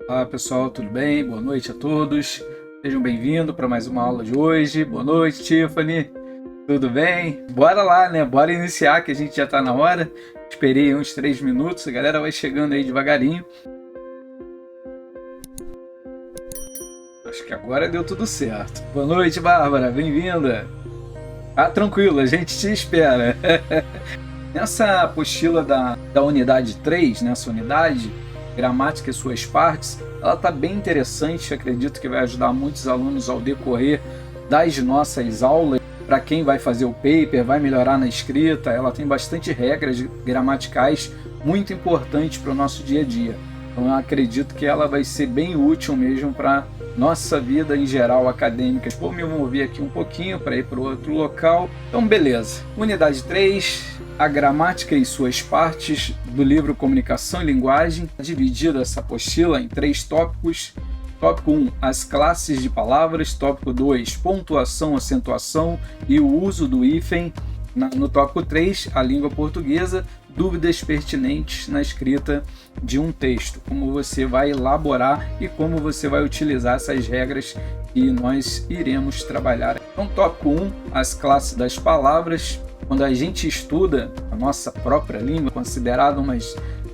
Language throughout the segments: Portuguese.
Olá pessoal, tudo bem? Boa noite a todos. Sejam bem-vindos para mais uma aula de hoje. Boa noite, Tiffany. Tudo bem? Bora lá, né? Bora iniciar que a gente já está na hora. Esperei uns 3 minutos, a galera vai chegando aí devagarinho. Acho que agora deu tudo certo. Boa noite, Bárbara, bem-vinda. Tranquilo, a gente te espera. Nessa apostila da unidade 3, nessa unidade, gramática e suas partes, ela está bem interessante, acredito que vai ajudar muitos alunos ao decorrer das nossas aulas. Para quem vai fazer o paper, vai melhorar na escrita, ela tem bastante regras gramaticais muito importantes para o nosso dia a dia. Então eu acredito que ela vai ser bem útil mesmo para nossa vida em geral acadêmica. Vou me mover aqui um pouquinho para ir para outro local. Então beleza, unidade 3, a gramática e suas partes, do livro Comunicação e Linguagem, dividida essa apostila em 3 tópicos. Tópico 1, as classes de palavras. Tópico 2, pontuação, acentuação e o uso do hífen. No tópico 3, a língua portuguesa, dúvidas pertinentes na escrita de um texto, como você vai elaborar e como você vai utilizar essas regras que nós iremos trabalhar. Então, tópico 1, as classes das palavras. Quando a gente estuda a nossa própria língua, considerada uma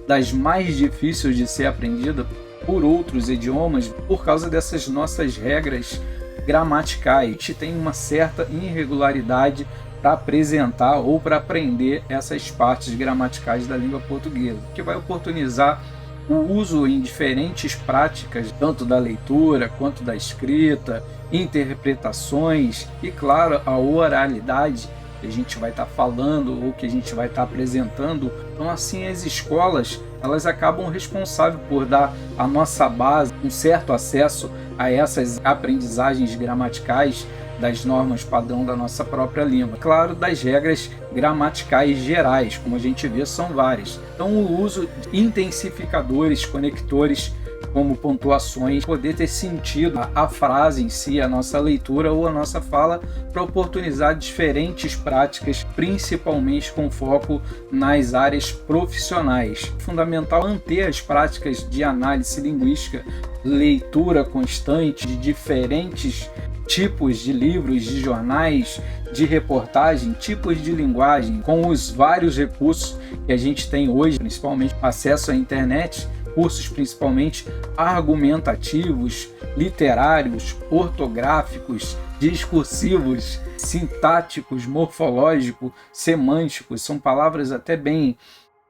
das mais difíceis de ser aprendida por outros idiomas, por causa dessas nossas regras gramaticais. A gente tem uma certa irregularidade para apresentar ou para aprender essas partes gramaticais da língua portuguesa, que vai oportunizar o uso em diferentes práticas, tanto da leitura quanto da escrita, interpretações e, claro, a oralidade que a gente vai estar falando ou que a gente vai estar apresentando. Então, assim, as escolas elas acabam responsáveis por dar à nossa base um certo acesso a essas aprendizagens gramaticais das normas padrão da nossa própria língua. Claro, das regras gramaticais gerais, como a gente vê, são várias. Então, o uso de intensificadores, conectores, como pontuações, poder ter sentido a frase em si, a nossa leitura ou a nossa fala, para oportunizar diferentes práticas, principalmente com foco nas áreas profissionais. Fundamental manter as práticas de análise linguística, leitura constante de diferentes tipos de livros, de jornais, de reportagem, tipos de linguagem, com os vários recursos que a gente tem hoje, principalmente acesso à internet, cursos principalmente argumentativos, literários, ortográficos, discursivos, sintáticos, morfológicos, semânticos. São palavras até bem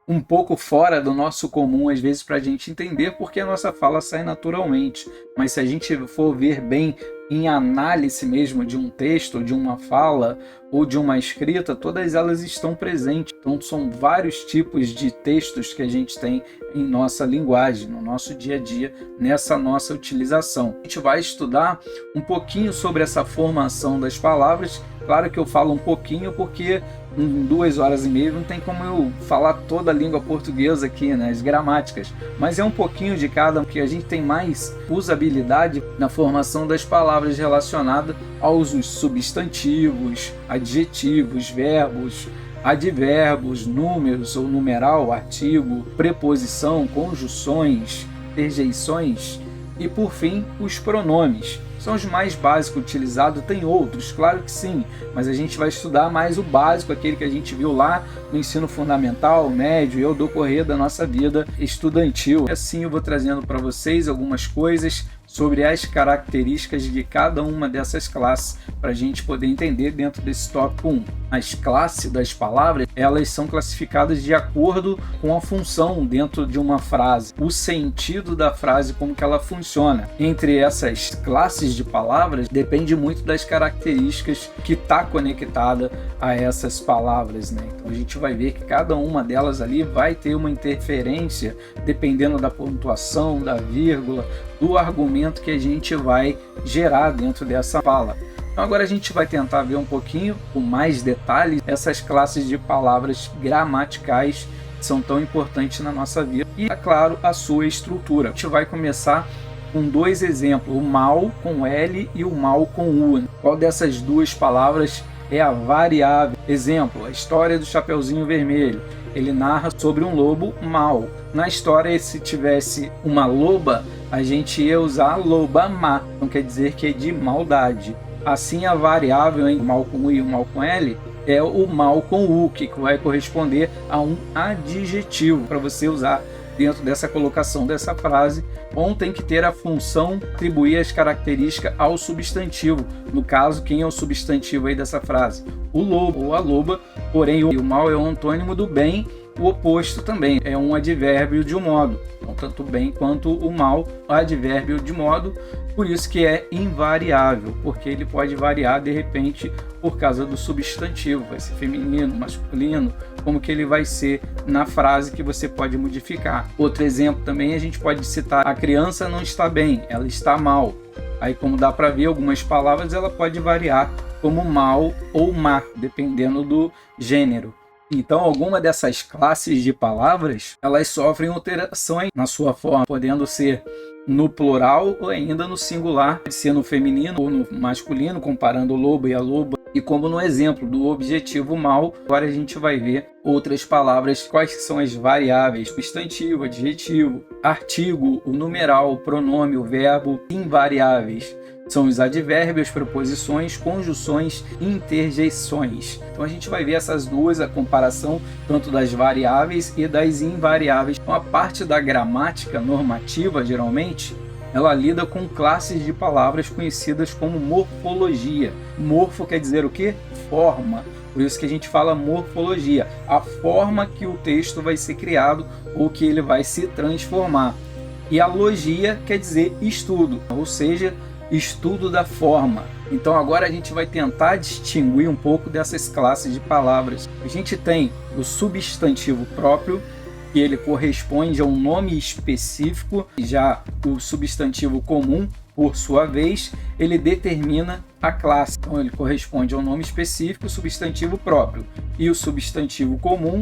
um pouco fora do nosso comum, às vezes, para a gente entender, porque a nossa fala sai naturalmente. Mas se a gente for ver bem em análise mesmo de um texto, de uma fala ou de uma escrita, todas elas estão presentes. Então são vários tipos de textos que a gente tem em nossa linguagem, no nosso dia a dia, nessa nossa utilização. A gente vai estudar um pouquinho sobre essa formação das palavras. Claro que eu falo um pouquinho porque em 2 horas e meia não tem como eu falar toda a língua portuguesa aqui, né, as gramáticas, mas é um pouquinho de cada, porque a gente tem mais usabilidade na formação das palavras relacionadas aos substantivos, adjetivos, verbos, advérbios, números ou numeral, artigo, preposição, conjunções, interjeições e, por fim, os pronomes. São os mais básicos utilizados, tem outros, claro que sim, mas a gente vai estudar mais o básico, aquele que a gente viu lá no ensino fundamental, médio e ao decorrer da nossa vida estudantil. E assim eu vou trazendo para vocês algumas coisas sobre as características de cada uma dessas classes para a gente poder entender dentro desse tópico 1. As classes das palavras, elas são classificadas de acordo com a função dentro de uma frase, o sentido da frase, como que ela funciona. Entre essas classes de palavras, depende muito das características que está conectada a essas palavras, né? Então a gente vai ver que cada uma delas ali vai ter uma interferência, dependendo da pontuação, da vírgula, do argumento que a gente vai gerar dentro dessa fala. Então agora a gente vai tentar ver um pouquinho, com mais detalhes, essas classes de palavras gramaticais que são tão importantes na nossa vida e, é claro, a sua estrutura. A gente vai começar com 2 exemplos, o mal com L e o mal com U. Qual dessas 2 palavras é a variável? Exemplo, a história do Chapeuzinho Vermelho. Ele narra sobre um lobo mau. Na história, se tivesse uma loba, a gente ia usar loba má, então quer dizer que é de maldade. Assim, a variável entre o mal com U e o mal com L é o mal com U, que vai corresponder a um adjetivo para você usar dentro dessa colocação dessa frase, ou tem que ter a função atribuir as características ao substantivo. No caso, quem é o substantivo aí dessa frase? O lobo ou a loba, porém o mal é um antônimo do bem, o oposto também é um advérbio de um modo. Então, tanto o bem quanto o mal, advérbio de modo, por isso que é invariável, porque ele pode variar de repente por causa do substantivo, vai ser feminino, masculino, como que ele vai ser na frase que você pode modificar. Outro exemplo também a gente pode citar: a criança não está bem, ela está mal. Aí, como dá para ver, algumas palavras ela pode variar como mal ou má, dependendo do gênero. Então, alguma dessas classes de palavras, elas sofrem alterações na sua forma, podendo ser no plural ou ainda no singular, pode ser no feminino ou no masculino, comparando o lobo e a loba. E como no exemplo do objetivo mal, agora a gente vai ver outras palavras, quais são as variáveis: substantivo, adjetivo, artigo, o numeral, o pronome, o verbo. Invariáveis são os advérbios, preposições, conjunções, interjeições. Então a gente vai ver essas duas, a comparação tanto das variáveis e das invariáveis. Então a parte da gramática normativa, geralmente, ela lida com classes de palavras conhecidas como morfologia. Morfo quer dizer o quê? Forma. Por isso que a gente fala morfologia, a forma que o texto vai ser criado ou que ele vai se transformar. E a logia quer dizer estudo, ou seja, estudo da forma. Então agora a gente vai tentar distinguir um pouco dessas classes de palavras. A gente tem o substantivo próprio, que ele corresponde a um nome específico. Já o substantivo comum, por sua vez, ele determina a classe. Então ele corresponde a um nome específico, o substantivo próprio, e o substantivo comum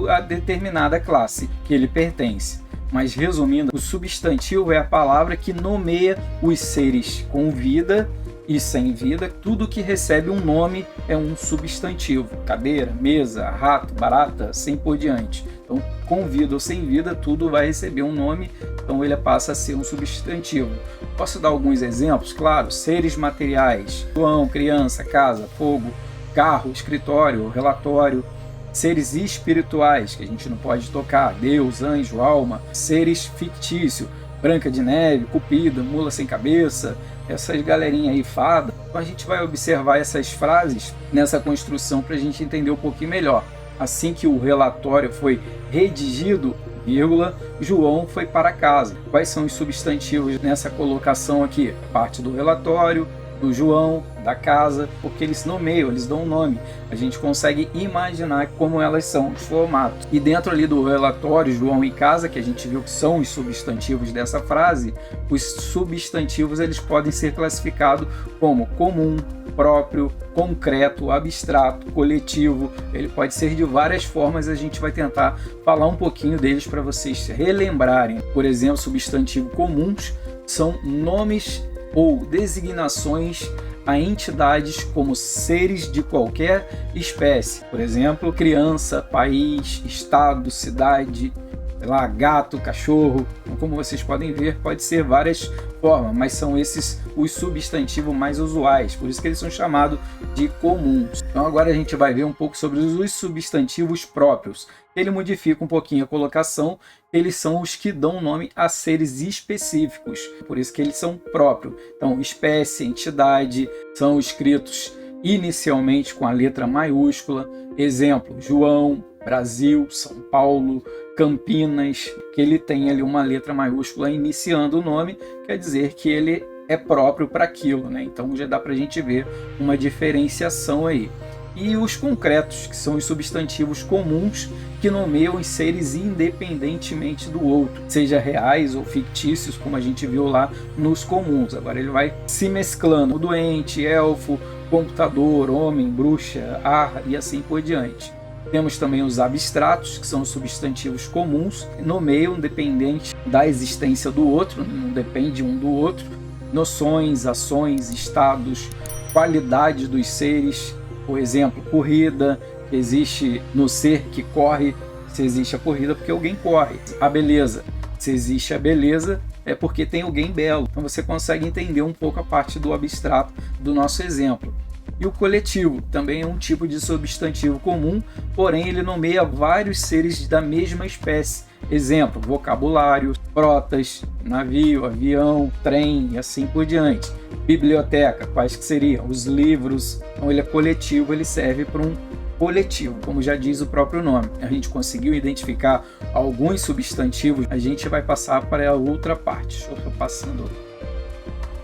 a determinada classe que ele pertence. Mas resumindo, o substantivo é a palavra que nomeia os seres com vida e sem vida. Tudo que recebe um nome é um substantivo: cadeira, mesa, rato, barata, assim por diante. Então, com vida ou sem vida, tudo vai receber um nome, então ele passa a ser um substantivo. Posso dar alguns exemplos? Claro: seres materiais, João, criança, casa, fogo, carro, escritório, relatório. Seres espirituais, que a gente não pode tocar: Deus, anjo, alma. Seres fictícios: Branca de Neve, Cupido, Mula Sem Cabeça, essas galerinha aí, fada. Então a gente vai observar essas frases nessa construção para a gente entender um pouquinho melhor. Assim que o relatório foi redigido, vírgula, João foi para casa. Quais são os substantivos nessa colocação aqui? Parte do relatório, do João, da casa, porque eles nomeiam, eles dão um nome. A gente consegue imaginar como elas são os formatos. E dentro ali do relatório, João e casa, que a gente viu que são os substantivos dessa frase, os substantivos eles podem ser classificados como comum, próprio, concreto, abstrato, coletivo. Ele pode ser de várias formas, a gente vai tentar falar um pouquinho deles para vocês relembrarem. Por exemplo, substantivos comuns são nomes ou designações a entidades como seres de qualquer espécie. Por exemplo, criança, país, estado, cidade, sei lá, gato, cachorro. Como vocês podem ver, pode ser várias formas, mas são esses os substantivos mais usuais, por isso que eles são chamados de comuns. Então agora a gente vai ver um pouco sobre os substantivos próprios. Ele modifica um pouquinho a colocação, eles são os que dão nome a seres específicos, por isso que eles são próprios. Então, espécie, entidade, são escritos inicialmente com a letra maiúscula. Exemplo: João, Brasil, São Paulo, Campinas, que ele tem ali uma letra maiúscula iniciando o nome, quer dizer que ele é próprio para aquilo, né? Então já dá para a gente ver uma diferenciação aí. E os concretos, que são os substantivos comuns que nomeiam os seres independentemente do outro, seja reais ou fictícios, como a gente viu lá nos comuns. Agora ele vai se mesclando: o doente, elfo, computador, homem, bruxa, ar e assim por diante. Temos também os abstratos, que são os substantivos comuns, nomeiam dependente da existência do outro, não depende um do outro. Noções, ações, estados, qualidades dos seres. Por exemplo, corrida, existe no ser que corre, Se existe a corrida, porque alguém corre. A beleza. Se existe a beleza, é porque tem alguém belo. Então você consegue entender um pouco a parte do abstrato do nosso exemplo. E o coletivo também é um tipo de substantivo comum, porém ele nomeia vários seres da mesma espécie. Exemplo, vocabulário, frotas, navio, avião, trem e assim por diante. Biblioteca, quais que seriam? Os livros. Então ele é coletivo, ele serve para um coletivo, como já diz o próprio nome. A gente conseguiu identificar alguns substantivos, a gente vai passar para a outra parte. Deixa eu estar passando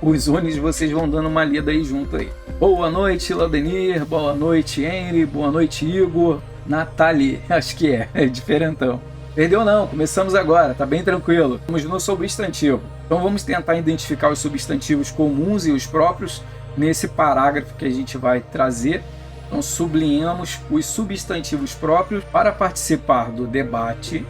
os unis, vocês vão dando uma lida aí junto aí. Boa noite, Laudenir, boa noite, Henry, boa noite, Igor, Nathalie, acho que é diferentão. Perdeu não, começamos agora, tá bem tranquilo. Vamos no substantivo. Então vamos tentar identificar os substantivos comuns e os próprios nesse parágrafo que a gente vai trazer. Então sublinhamos os substantivos próprios. Para participar do debate,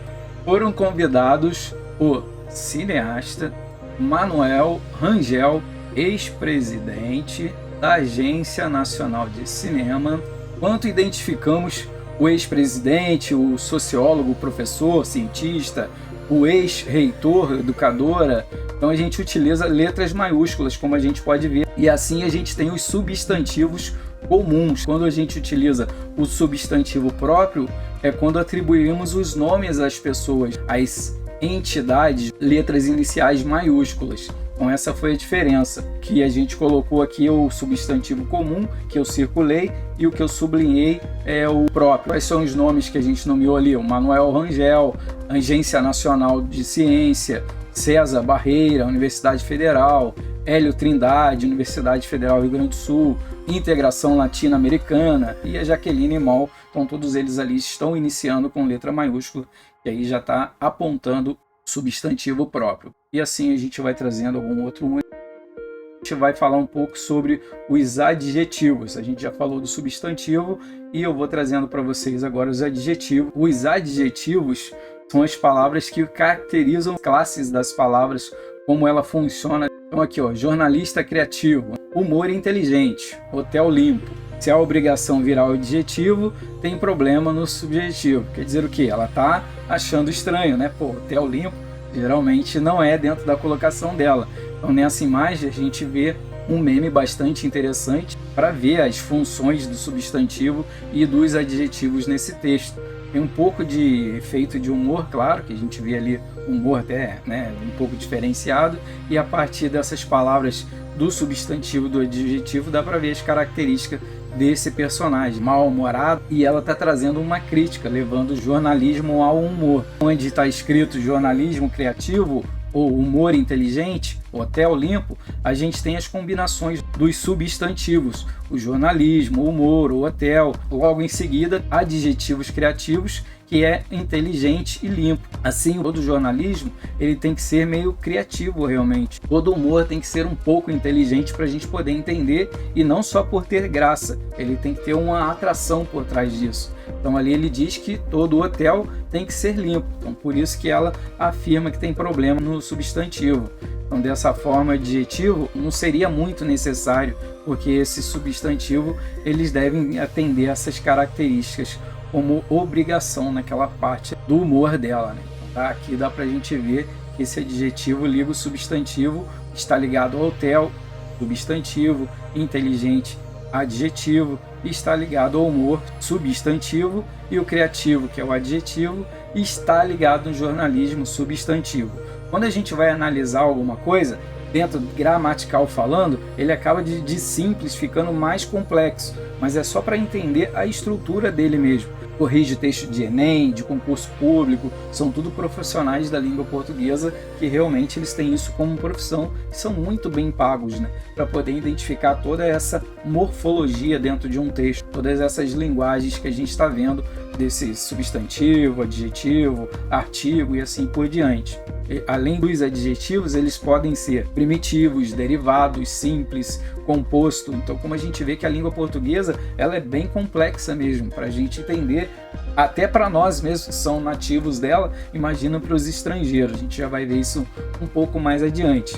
foram convidados o cineasta Manuel Rangel, ex-presidente da Agência Nacional de Cinema. Quanto identificamos o ex-presidente, o sociólogo, o professor, cientista, o ex-reitor, educadora, então a gente utiliza letras maiúsculas, como a gente pode ver, e assim a gente tem os substantivos comuns. Quando a gente utiliza o substantivo próprio, é quando atribuímos os nomes às pessoas, às entidades, letras iniciais maiúsculas. Então essa foi a diferença, que a gente colocou aqui o substantivo comum, que eu circulei, e o que eu sublinhei é o próprio. Quais são os nomes que a gente nomeou ali? O Manuel Rangel, Agência Nacional de Ciência, César Barreira, Universidade Federal, Hélio Trindade, Universidade Federal Rio Grande do Sul, Integração Latino-Americana, e a Jaqueline Moll. Então todos eles ali estão iniciando com letra maiúscula, e aí já está apontando substantivo próprio. E assim a gente vai trazendo algum outro. A gente vai falar um pouco sobre os adjetivos. A gente já falou do substantivo e eu vou trazendo para vocês agora os adjetivos. Os adjetivos são as palavras que caracterizam classes das palavras, como ela funciona. Então aqui, ó, jornalista criativo, humor inteligente, hotel limpo. Se a obrigação virar o adjetivo, tem problema no subjetivo. Quer dizer o quê? Ela tá achando estranho, né? Pô, hotel limpo geralmente não é dentro da colocação dela. Então nessa imagem a gente vê um meme bastante interessante para ver as funções do substantivo e dos adjetivos nesse texto. Tem um pouco de efeito de humor, claro, que a gente vê ali humor até, né, um pouco diferenciado, e a partir dessas palavras do substantivo, do adjetivo, dá para ver as características desse personagem, mal-humorado, e ela está trazendo uma crítica, levando o jornalismo ao humor. Onde está escrito jornalismo criativo ou humor inteligente, hotel limpo, a gente tem as combinações dos substantivos, o jornalismo, o humor, o hotel, logo em seguida adjetivos criativos, que é inteligente e limpo. Assim, todo jornalismo ele tem que ser meio criativo realmente. Todo humor tem que ser um pouco inteligente para a gente poder entender, e não só por ter graça, ele tem que ter uma atração por trás disso. Então ali ele diz que todo hotel tem que ser limpo, então por isso que ela afirma que tem problema no substantivo. Então dessa forma, adjetivo não seria muito necessário, porque esse substantivo eles devem atender essas características como obrigação naquela parte do humor dela, né? Então, tá? Aqui dá pra gente ver que esse adjetivo liga o substantivo, está ligado ao hotel, substantivo, inteligente, adjetivo, e está ligado ao humor, substantivo, e o criativo, que é o adjetivo, está ligado no jornalismo, substantivo. Quando a gente vai analisar alguma coisa, dentro gramatical falando, ele acaba de simples ficando mais complexo, mas é só para entender a estrutura dele mesmo. Corrige texto de Enem, de concurso público, são tudo profissionais da língua portuguesa que realmente eles têm isso como profissão e são muito bem pagos, né, para poder identificar toda essa morfologia dentro de um texto, todas essas linguagens que a gente está vendo desse substantivo, adjetivo, artigo e assim por diante. Além dos adjetivos, eles podem ser primitivos, derivados, simples, composto. Então, como a gente vê que a língua portuguesa ela é bem complexa mesmo, para a gente entender, até para nós mesmos que são nativos dela, imagina para os estrangeiros. A gente já vai ver isso um pouco mais adiante.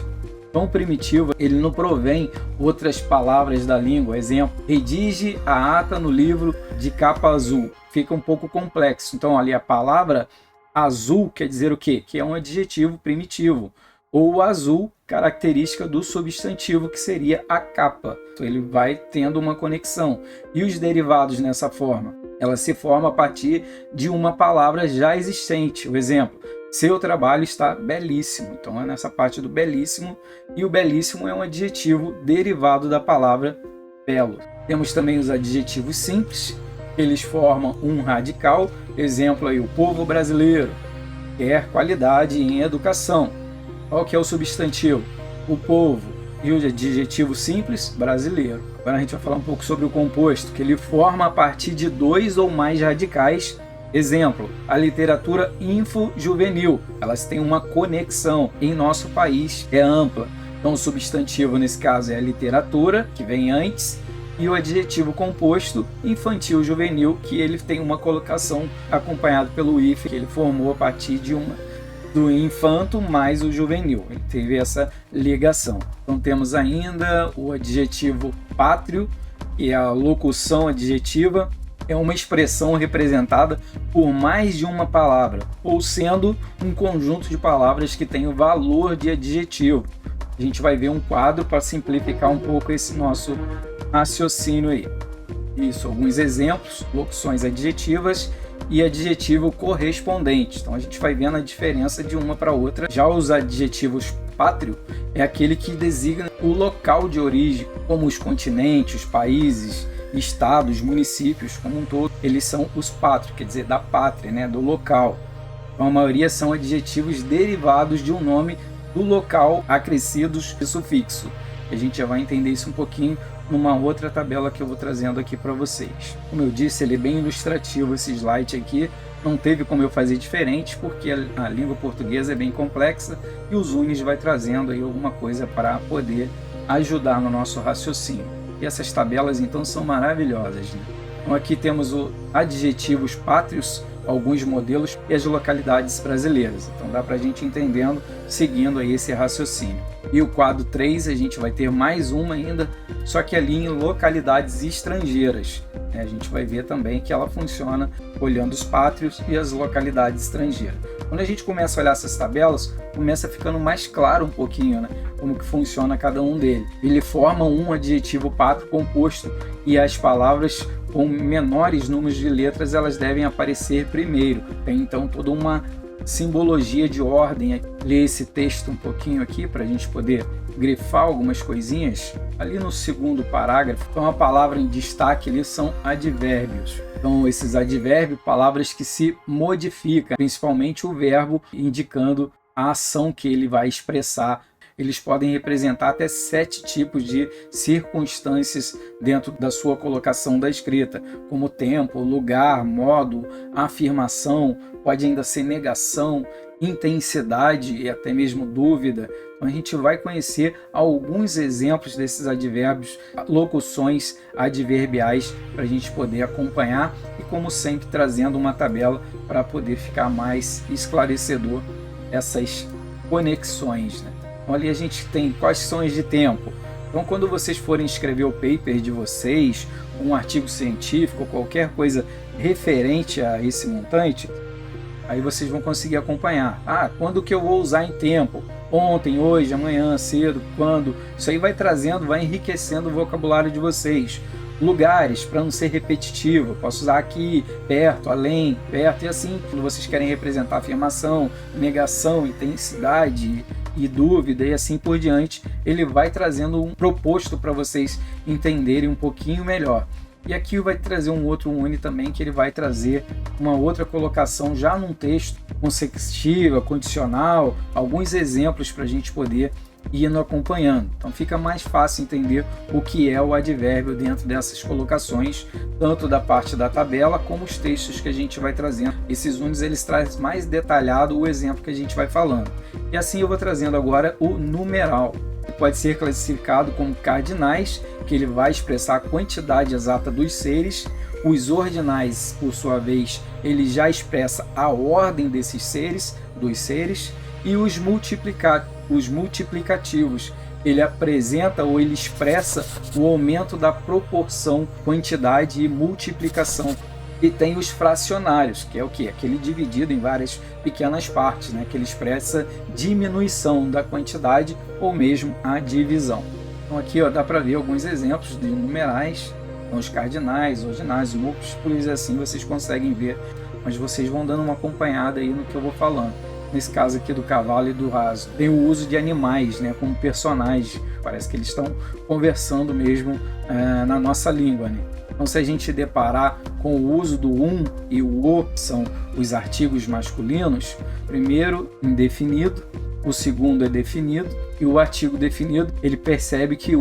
tão primitivo, ele não provém outras palavras da língua. Exemplo, redige a ata no livro de capa azul. Fica um pouco complexo. Então, ali a palavra azul quer dizer o quê? Que é um adjetivo primitivo. Ou azul, característica do substantivo, que seria a capa. Então, ele vai tendo uma conexão. E os derivados nessa forma? Ela se forma a partir de uma palavra já existente. O exemplo, seu trabalho está belíssimo. Então é nessa parte do belíssimo. E o belíssimo é um adjetivo derivado da palavra belo. Temos também os adjetivos simples. Eles formam um radical. Exemplo aí, o povo brasileiro quer qualidade em educação. Qual que é o substantivo? O povo. E o adjetivo simples, brasileiro. Agora a gente vai falar um pouco sobre o composto, que ele forma a partir de 2 ou mais radicais. Exemplo, a literatura infojuvenil. Elas têm uma conexão. Em nosso país é ampla. Então o substantivo nesse caso é a literatura, que vem antes, e o adjetivo composto infantil-juvenil, que ele tem uma colocação acompanhado pelo hífen, que ele formou a partir de do infanto mais o juvenil. Ele teve essa ligação. Então temos ainda o adjetivo pátrio, que é a locução adjetiva. É uma expressão representada por mais de uma palavra, ou sendo um conjunto de palavras que tem o valor de adjetivo. A gente vai ver um quadro para simplificar um pouco esse nosso raciocínio aí. Isso, alguns exemplos, locuções adjetivas e adjetivo correspondente. Então a gente vai vendo a diferença de uma para outra. Já os adjetivos pátrio é aquele que designa o local de origem, como os continentes, os países, estados, municípios como um todo. Eles são os pátrios, quer dizer, da pátria, né, do local. Então a maioria são adjetivos derivados de um nome do local acrescidos de sufixo. A gente já vai entender isso um pouquinho numa outra tabela que eu vou trazendo aqui para vocês. Como eu disse, ele é bem ilustrativo esse slide aqui. Não teve como eu fazer diferente, porque a língua portuguesa é bem complexa e os Unis vai trazendo aí alguma coisa para poder ajudar no nosso raciocínio. E essas tabelas então são maravilhosas, né? Então aqui temos os adjetivos pátrios, alguns modelos e as localidades brasileiras. Então dá para a gente entendendo, seguindo aí esse raciocínio. E o quadro 3 a gente vai ter mais uma ainda, só que ali em localidades estrangeiras. A gente vai ver também que ela funciona olhando os pátrios e as localidades estrangeiras. Quando a gente começa a olhar essas tabelas, começa ficando mais claro um pouquinho, né, como que funciona cada um deles. Ele forma um adjetivo pátrio composto e as palavras com menores números de letras elas devem aparecer primeiro. Tem então toda uma simbologia de ordem. Ler esse texto um pouquinho aqui para a gente poder grifar algumas coisinhas. Ali no segundo parágrafo, então a palavra em destaque ali são advérbios. Então esses advérbios, palavras que se modificam, principalmente o verbo indicando a ação que ele vai expressar. Eles podem representar até 7 tipos de circunstâncias dentro da sua colocação da escrita, como tempo, lugar, modo, afirmação, pode ainda ser negação, intensidade e até mesmo dúvida. Então a gente vai conhecer alguns exemplos desses advérbios, locuções adverbiais, para a gente poder acompanhar e, como sempre, trazendo uma tabela para poder ficar mais esclarecedor essas conexões, né? Então, ali a gente tem questões de tempo. Então, quando vocês forem escrever o paper de vocês, um artigo científico, qualquer coisa referente a esse montante, aí vocês vão conseguir acompanhar. Quando que eu vou usar em tempo? Ontem, hoje, amanhã, cedo, quando? Isso aí vai trazendo, vai enriquecendo o vocabulário de vocês. Lugares, para não ser repetitivo, eu posso usar aqui, perto, além, perto, e assim, quando vocês querem representar afirmação, negação, intensidade e dúvida e assim por diante, ele vai trazendo um proposto para vocês entenderem um pouquinho melhor. E aqui vai trazer um outro Uni também, que ele vai trazer uma outra colocação já num texto consecutiva, condicional, alguns exemplos para a gente poder ir acompanhando. Então fica mais fácil entender o que é o advérbio dentro dessas colocações, tanto da parte da tabela como os textos que a gente vai trazendo. Esses Unis eles trazem mais detalhado o exemplo que a gente vai falando. E assim eu vou trazendo agora o numeral. Pode ser classificado como cardinais, que ele vai expressar a quantidade exata dos seres. Os ordinais, por sua vez, ele já expressa a ordem desses seres, dos seres. E os multiplicativos, ele apresenta ou ele expressa o aumento da proporção, quantidade e multiplicação. E tem os fracionários, que é o quê? Aquele dividido em várias pequenas partes, né? Que ele expressa diminuição da quantidade ou mesmo a divisão. Então aqui ó, dá para ver alguns exemplos de numerais, então, os cardinais, ordinais, múltiplos, e assim vocês conseguem ver, mas vocês vão dando uma acompanhada aí no que eu vou falando. Nesse caso aqui do cavalo e do raso, tem o uso de animais, né, como personagens. Parece que eles estão conversando mesmo na nossa língua, né? Então, se a gente deparar com o uso do e o o, são os artigos masculinos, primeiro indefinido, o segundo é definido, e o artigo definido, ele percebe que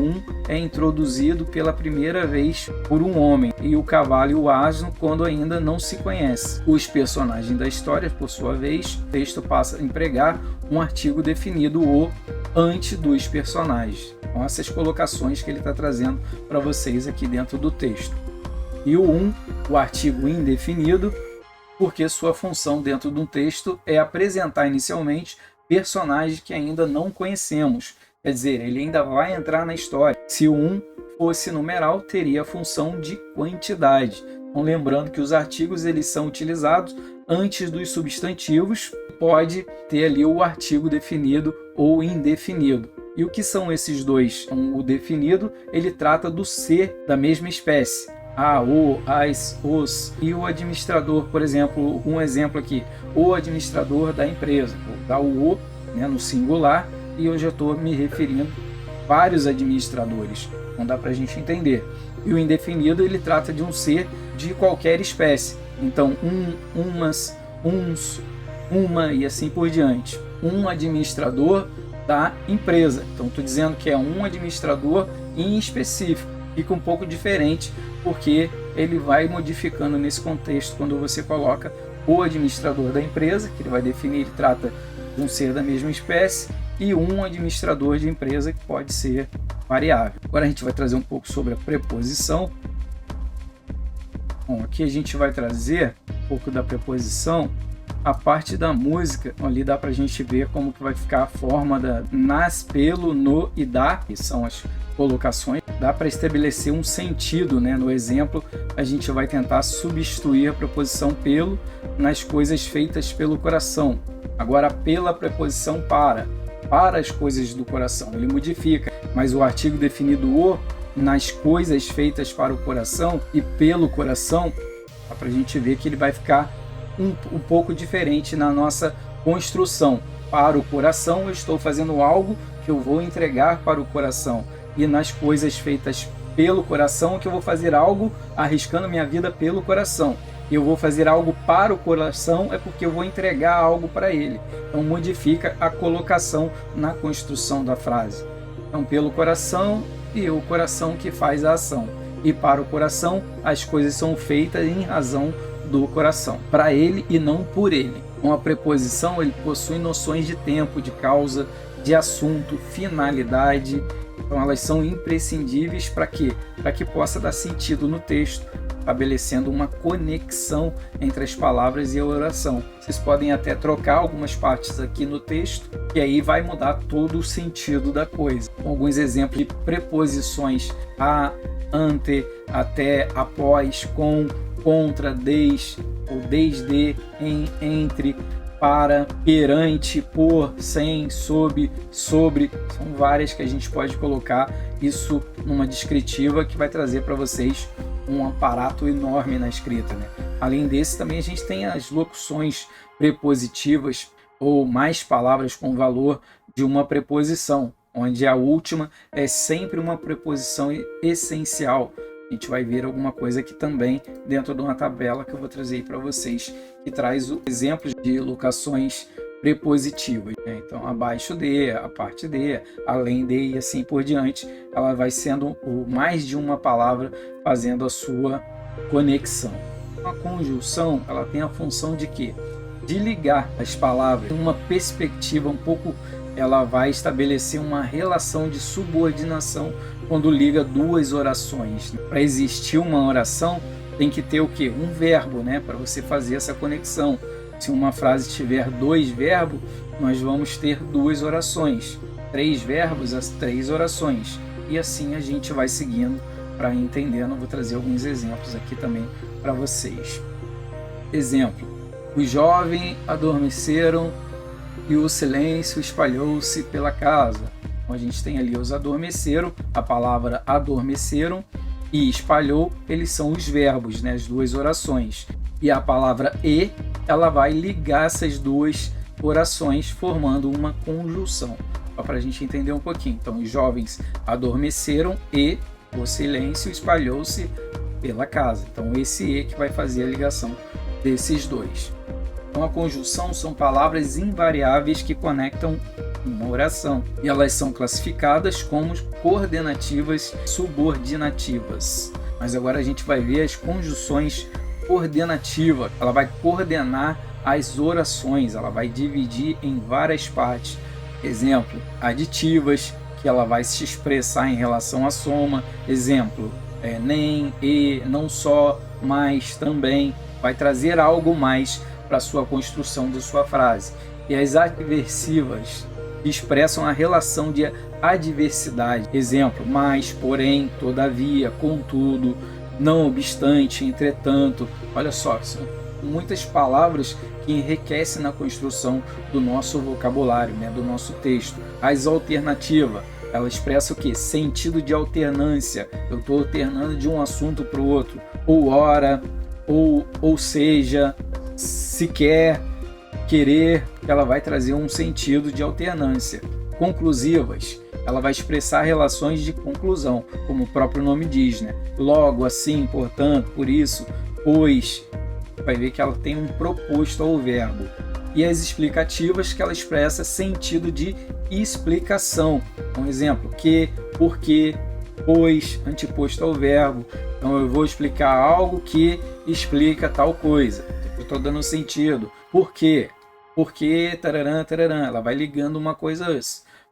é introduzido pela primeira vez por um homem, e o cavalo e o asno quando ainda não se conhece. Os personagens da história, por sua vez, o texto passa a empregar um artigo definido, o, antes dos personagens. Então, essas colocações que ele está trazendo para vocês aqui dentro do texto. E o artigo indefinido, porque sua função dentro de um texto é apresentar inicialmente personagens que ainda não conhecemos. Quer dizer, ele ainda vai entrar na história. Se o fosse numeral, teria a função de quantidade. Então, lembrando que os artigos eles são utilizados antes dos substantivos. Pode ter ali o artigo definido ou indefinido. E o que são esses dois? Então, o definido, ele trata do ser da mesma espécie. A, o, as, os. E o administrador, por exemplo, um exemplo aqui, o administrador da empresa. Vou dar o, né, no singular, e eu já estou me referindo a vários administradores. Não dá para a gente entender. E o indefinido, ele trata de um ser de qualquer espécie. Então, umas, uns, uma e assim por diante. Um administrador da empresa. Então, estou dizendo que é um administrador em específico. Fica um pouco diferente, porque ele vai modificando nesse contexto quando você coloca o administrador da empresa, que ele vai definir, ele trata de um ser da mesma espécie, e um administrador de empresa que pode ser variável. Agora a gente vai trazer um pouco sobre a preposição. Bom, aqui a gente vai trazer um pouco da preposição. A parte da música, ali dá para a gente ver como que vai ficar a forma da nas, pelo, no e da, que são as colocações. Dá para estabelecer um sentido, né? No exemplo, a gente vai tentar substituir a preposição pelo nas coisas feitas pelo coração. Agora, pela preposição para as coisas do coração, ele modifica, mas o artigo definido o nas coisas feitas para o coração e pelo coração, dá para a gente ver que ele vai ficar um pouco diferente na nossa construção. Para o coração, eu estou fazendo algo que eu vou entregar para o coração. E nas coisas feitas pelo coração, que eu vou fazer algo arriscando minha vida pelo coração. Eu vou fazer algo para o coração, é porque eu vou entregar algo para ele. Então modifica a colocação na construção da frase. Então, pelo coração, e o coração que faz a ação. E para o coração, as coisas são feitas em razão do coração, para ele e não por ele. Uma preposição, ele possui noções de tempo, de causa, de assunto, finalidade. Então elas são imprescindíveis para quê? Para que possa dar sentido no texto, estabelecendo uma conexão entre as palavras e a oração. Vocês podem até trocar algumas partes aqui no texto, e aí vai mudar todo o sentido da coisa. Alguns exemplos de preposições: a, ante, até, após, com, contra, desde, ou desde, em, entre, para, perante, por, sem, sob, sobre. São várias que a gente pode colocar isso numa descritiva que vai trazer para vocês um aparato enorme na escrita, né? Além desse, também a gente tem as locuções prepositivas ou mais palavras com valor de uma preposição, onde a última é sempre uma preposição essencial. A gente vai ver alguma coisa aqui também dentro de uma tabela que eu vou trazer aí para vocês, que traz exemplos de locações prepositivas, né? Então, abaixo de, a parte de, além de e assim por diante, ela vai sendo mais de uma palavra fazendo a sua conexão. A conjunção, ela tem a função de quê? De ligar as palavras em uma perspectiva um pouco, ela vai estabelecer uma relação de subordinação quando liga duas orações. Para existir uma oração, tem que ter o quê? Um verbo, né? Para você fazer essa conexão. Se uma frase tiver dois verbos, nós vamos ter duas orações. 3 verbos, as 3 orações. E assim a gente vai seguindo para entender. Eu vou trazer alguns exemplos aqui também para vocês. Exemplo: os jovens adormeceram e o silêncio espalhou-se pela casa. Então a gente tem ali os adormeceram, a palavra adormeceram, e espalhou, eles são os verbos, né, as 2 orações. E a palavra e, ela vai ligar essas 2 orações formando uma conjunção. Só para a gente entender um pouquinho. Então, os jovens adormeceram e o silêncio espalhou-se pela casa. Então, esse e que vai fazer a ligação desses 2. Então, a conjunção são palavras invariáveis que conectam uma oração. E elas são classificadas como coordenativas subordinativas. Mas agora a gente vai ver as conjunções coordenativas. Ela vai coordenar as orações, ela vai dividir em várias partes. Exemplo: aditivas, que ela vai se expressar em relação à soma. Exemplo: nem, e, não só, mas, também. Vai trazer algo mais para a sua construção da sua frase. E as adversivas expressam a relação de adversidade. Exemplo: mas, porém, todavia, contudo, não obstante, entretanto. Olha só, são muitas palavras que enriquecem na construção do nosso vocabulário, né, do nosso texto. As alternativas, ela expressa o que? Sentido de alternância. Eu estou alternando de um assunto para o outro. Ou ora, ou seja, sequer, querer. Ela vai trazer um sentido de alternância. Conclusivas, ela vai expressar relações de conclusão, como o próprio nome diz, né? Logo, assim, portanto, por isso, pois. Vai ver que ela tem um proposto ao verbo. E as explicativas, que ela expressa sentido de explicação. Um exemplo: que, porque, pois, anteposto ao verbo. Então eu vou explicar algo que explica tal coisa. Eu estou dando sentido. Por quê? Porque, tararã, tararã. Ela vai ligando uma coisa a outra.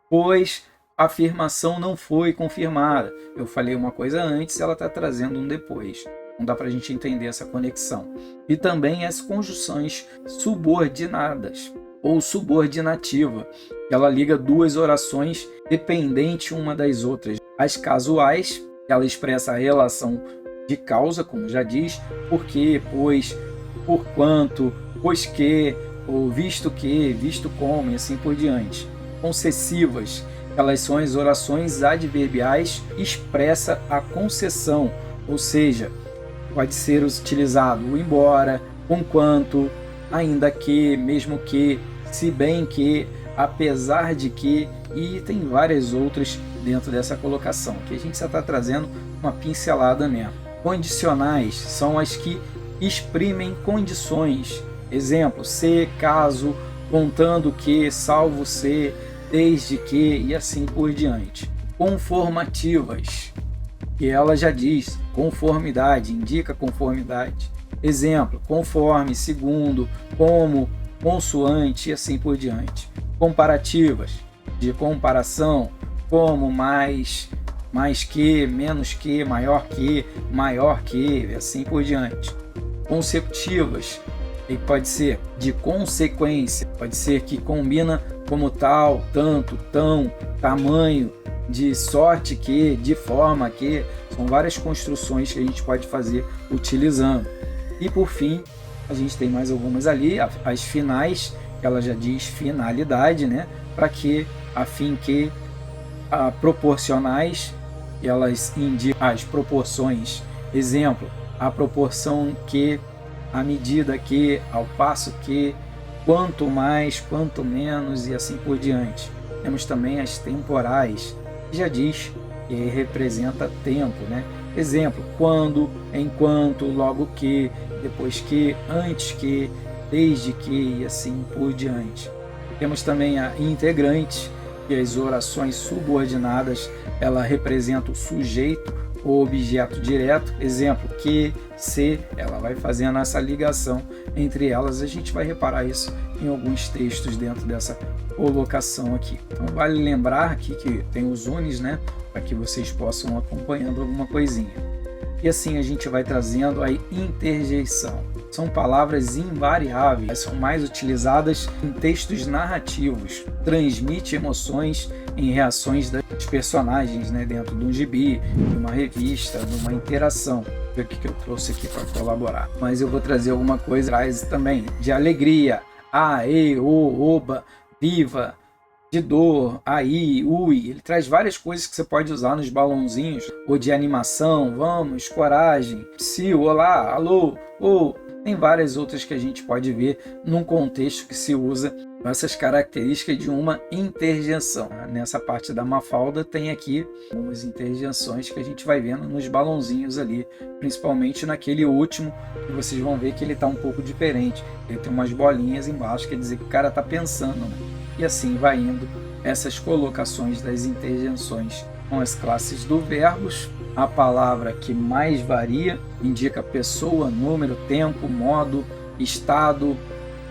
Pois a afirmação não foi confirmada. Eu falei uma coisa antes, ela está trazendo um depois. Não dá para a gente entender essa conexão. E também as conjunções subordinadas ou subordinativa. Ela liga 2 orações dependentes uma das outras. As casuais, ela expressa a relação de causa, como já diz, porque, pois, porquanto, pois que, ou visto que, visto como, e assim por diante. Concessivas, elas são as orações adverbiais, expressa a concessão, ou seja, pode ser utilizado o embora, conquanto, ainda que, mesmo que, se bem que, apesar de que, e tem várias outras dentro dessa colocação, que a gente só está trazendo uma pincelada mesmo. Condicionais são as que exprimem condições. Exemplo: se, caso, contando que, salvo se, desde que, e assim por diante. Conformativas, que ela já diz, conformidade, indica conformidade. Exemplo: conforme, segundo, como, consoante e assim por diante. Comparativas, de comparação, como, mais que, menos que, maior que, e assim por diante. Consecutivas, que pode ser de consequência, pode ser que combina como tal, tanto, tão, tamanho, de sorte que, de forma que. São várias construções que a gente pode fazer utilizando. E por fim, a gente tem mais algumas ali, as finais, que ela já diz finalidade, né? Para que, a fim que, proporcionais, elas indicam as proporções. Exemplo: a proporção que, à medida que, ao passo que, quanto mais, quanto menos e assim por diante. Temos também as temporais, que já diz que representa tempo, né? Exemplo: quando, enquanto, logo que, depois que, antes que, desde que e assim por diante. Temos também a integrante, que as orações subordinadas, ela representa o sujeito ou objeto direto. Exemplo: que, se, ela vai fazendo essa ligação entre elas. A gente vai reparar isso em alguns textos dentro dessa colocação aqui. Então vale lembrar aqui que tem os unis, né, para que vocês possam acompanhando alguma coisinha. E assim a gente vai trazendo a interjeição. são palavras invariáveis, são mais utilizadas em textos narrativos, transmite emoções em reações dos personagens, né, dentro de um gibi, de uma revista, de uma interação. Vou ver o que eu trouxe aqui para colaborar. Mas eu vou trazer alguma coisa traz também de alegria, oba, viva, de dor, aí, ui. Ele traz várias coisas que você pode usar nos balãozinhos, ou de animação, vamos, coragem, psiu, olá, alô, ou. Tem várias outras que a gente pode ver num contexto que se usa essas características de uma interjeição. Nessa parte da Mafalda tem aqui algumas interjeições que a gente vai vendo nos balãozinhos ali, principalmente naquele último, que vocês vão ver que ele está um pouco diferente. Ele tem umas bolinhas embaixo, quer dizer que o cara está pensando, né? E assim vai indo essas colocações das interjeições com as classes do verbos. A palavra que mais varia indica pessoa, número, tempo, modo, estado,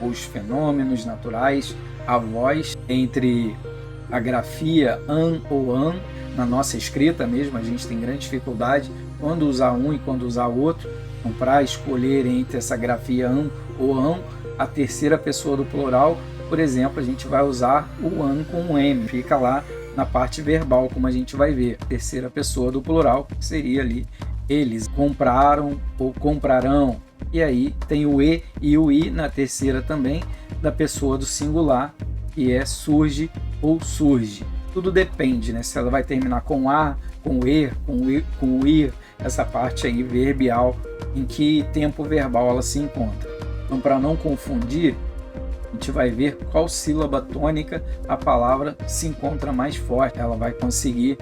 os fenômenos naturais, a voz, entre a grafia an ou an, na nossa escrita mesmo, a gente tem grande dificuldade quando usar um e quando usar outro. Então, para escolher entre essa grafia an ou an, a terceira pessoa do plural, por exemplo, a gente vai usar o an com um M, fica lá na parte verbal, como a gente vai ver. A terceira pessoa do plural seria ali eles compraram ou comprarão. E aí tem o e e o i na terceira também da pessoa do singular, que é surge ou surge. Tudo depende, né? Se ela vai terminar com a, com e, com o ir, essa parte aí verbial, em que tempo verbal ela se encontra. Então, para não confundir, a gente vai ver qual sílaba tônica a palavra se encontra mais forte. Ela vai conseguir,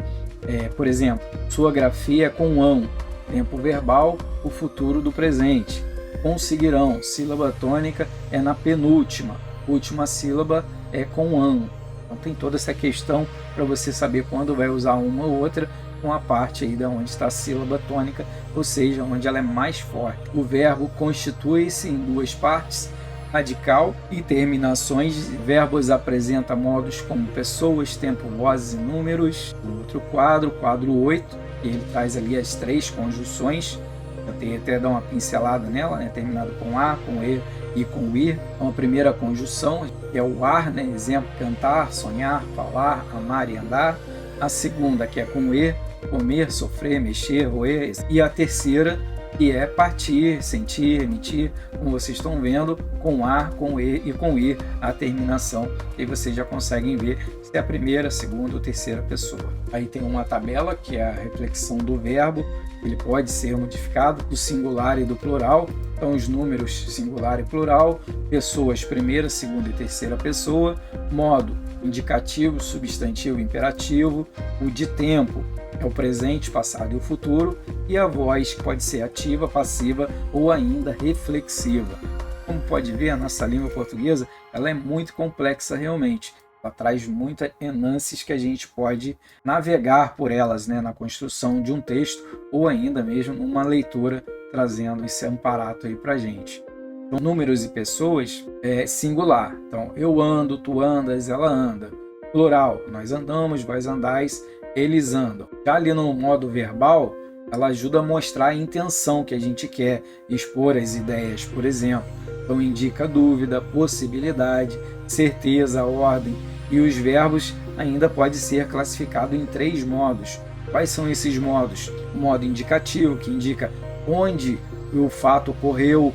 por exemplo, sua grafia é com ão, tempo verbal, o futuro do presente. Conseguirão, sílaba tônica é na penúltima, última sílaba é com ão. Então tem toda essa questão para você saber quando vai usar uma ou outra, com a parte aí de onde está a sílaba tônica, ou seja, onde ela é mais forte. O verbo constitui-se em duas partes, radical e terminações. Verbos apresenta modos como pessoas, tempo, vozes e números. O outro quadro, quadro 8, ele traz ali as três conjunções. Eu tenho até dar uma pincelada nela, né? Terminado com a, com e e com ir. Então, a primeira conjunção que é o ar, né? Exemplo, cantar, sonhar, falar, amar e andar. A segunda, que é com e, comer, sofrer, mexer, roer. E a terceira, que é partir, sentir, emitir, como vocês estão vendo, com ar, com e com ir, a terminação. E vocês já conseguem ver se é a primeira, segunda ou terceira pessoa. Aí tem uma tabela, que é a reflexão do verbo. Ele pode ser modificado do singular e do plural. Então, os números singular e plural, pessoas primeira, segunda e terceira pessoa, modo indicativo, substantivo, imperativo, o de tempo é o presente, passado e o futuro, e a voz pode ser ativa, passiva ou ainda reflexiva. Como pode ver, a nossa língua portuguesa ela é muito complexa realmente. Ela traz muitas enances que a gente pode navegar por elas, né, na construção de um texto ou ainda mesmo numa leitura, trazendo esse amparato aí para a gente. Então, números e pessoas é singular. Então, eu ando, tu andas, ela anda. Plural, nós andamos, vós andais, eles andam. Já ali no modo verbal, ela ajuda a mostrar a intenção que a gente quer expor as ideias, por exemplo. Então, indica dúvida, possibilidade, certeza, ordem. E os verbos ainda pode ser classificado em 3 modos. Quais são esses modos? O modo indicativo, que indica onde o fato ocorreu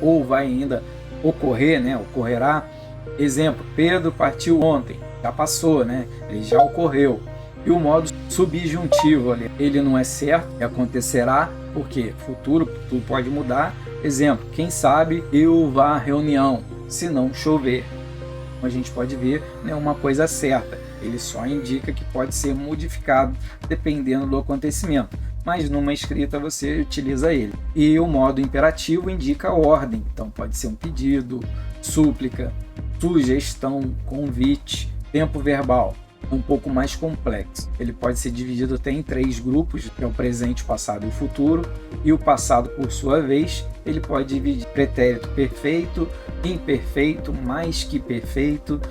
ou vai ainda ocorrer, né? Ocorrerá. Exemplo, Pedro partiu ontem. Já passou, né? Ele já ocorreu. E o modo subjuntivo, ele não é certo, acontecerá, porque futuro, tudo pode mudar. Exemplo, quem sabe eu vá à reunião, se não chover. A gente pode ver, né, uma coisa certa. Ele só indica que pode ser modificado dependendo do acontecimento. Mas numa escrita você utiliza ele. E o modo imperativo indica a ordem. Então pode ser um pedido, súplica, sugestão, convite, tempo verbal. Um pouco mais complexo. Ele pode ser dividido até em 3 grupos, que é o presente, o passado e o futuro. E o passado, por sua vez, ele pode dividir pretérito perfeito, imperfeito, mais que perfeito.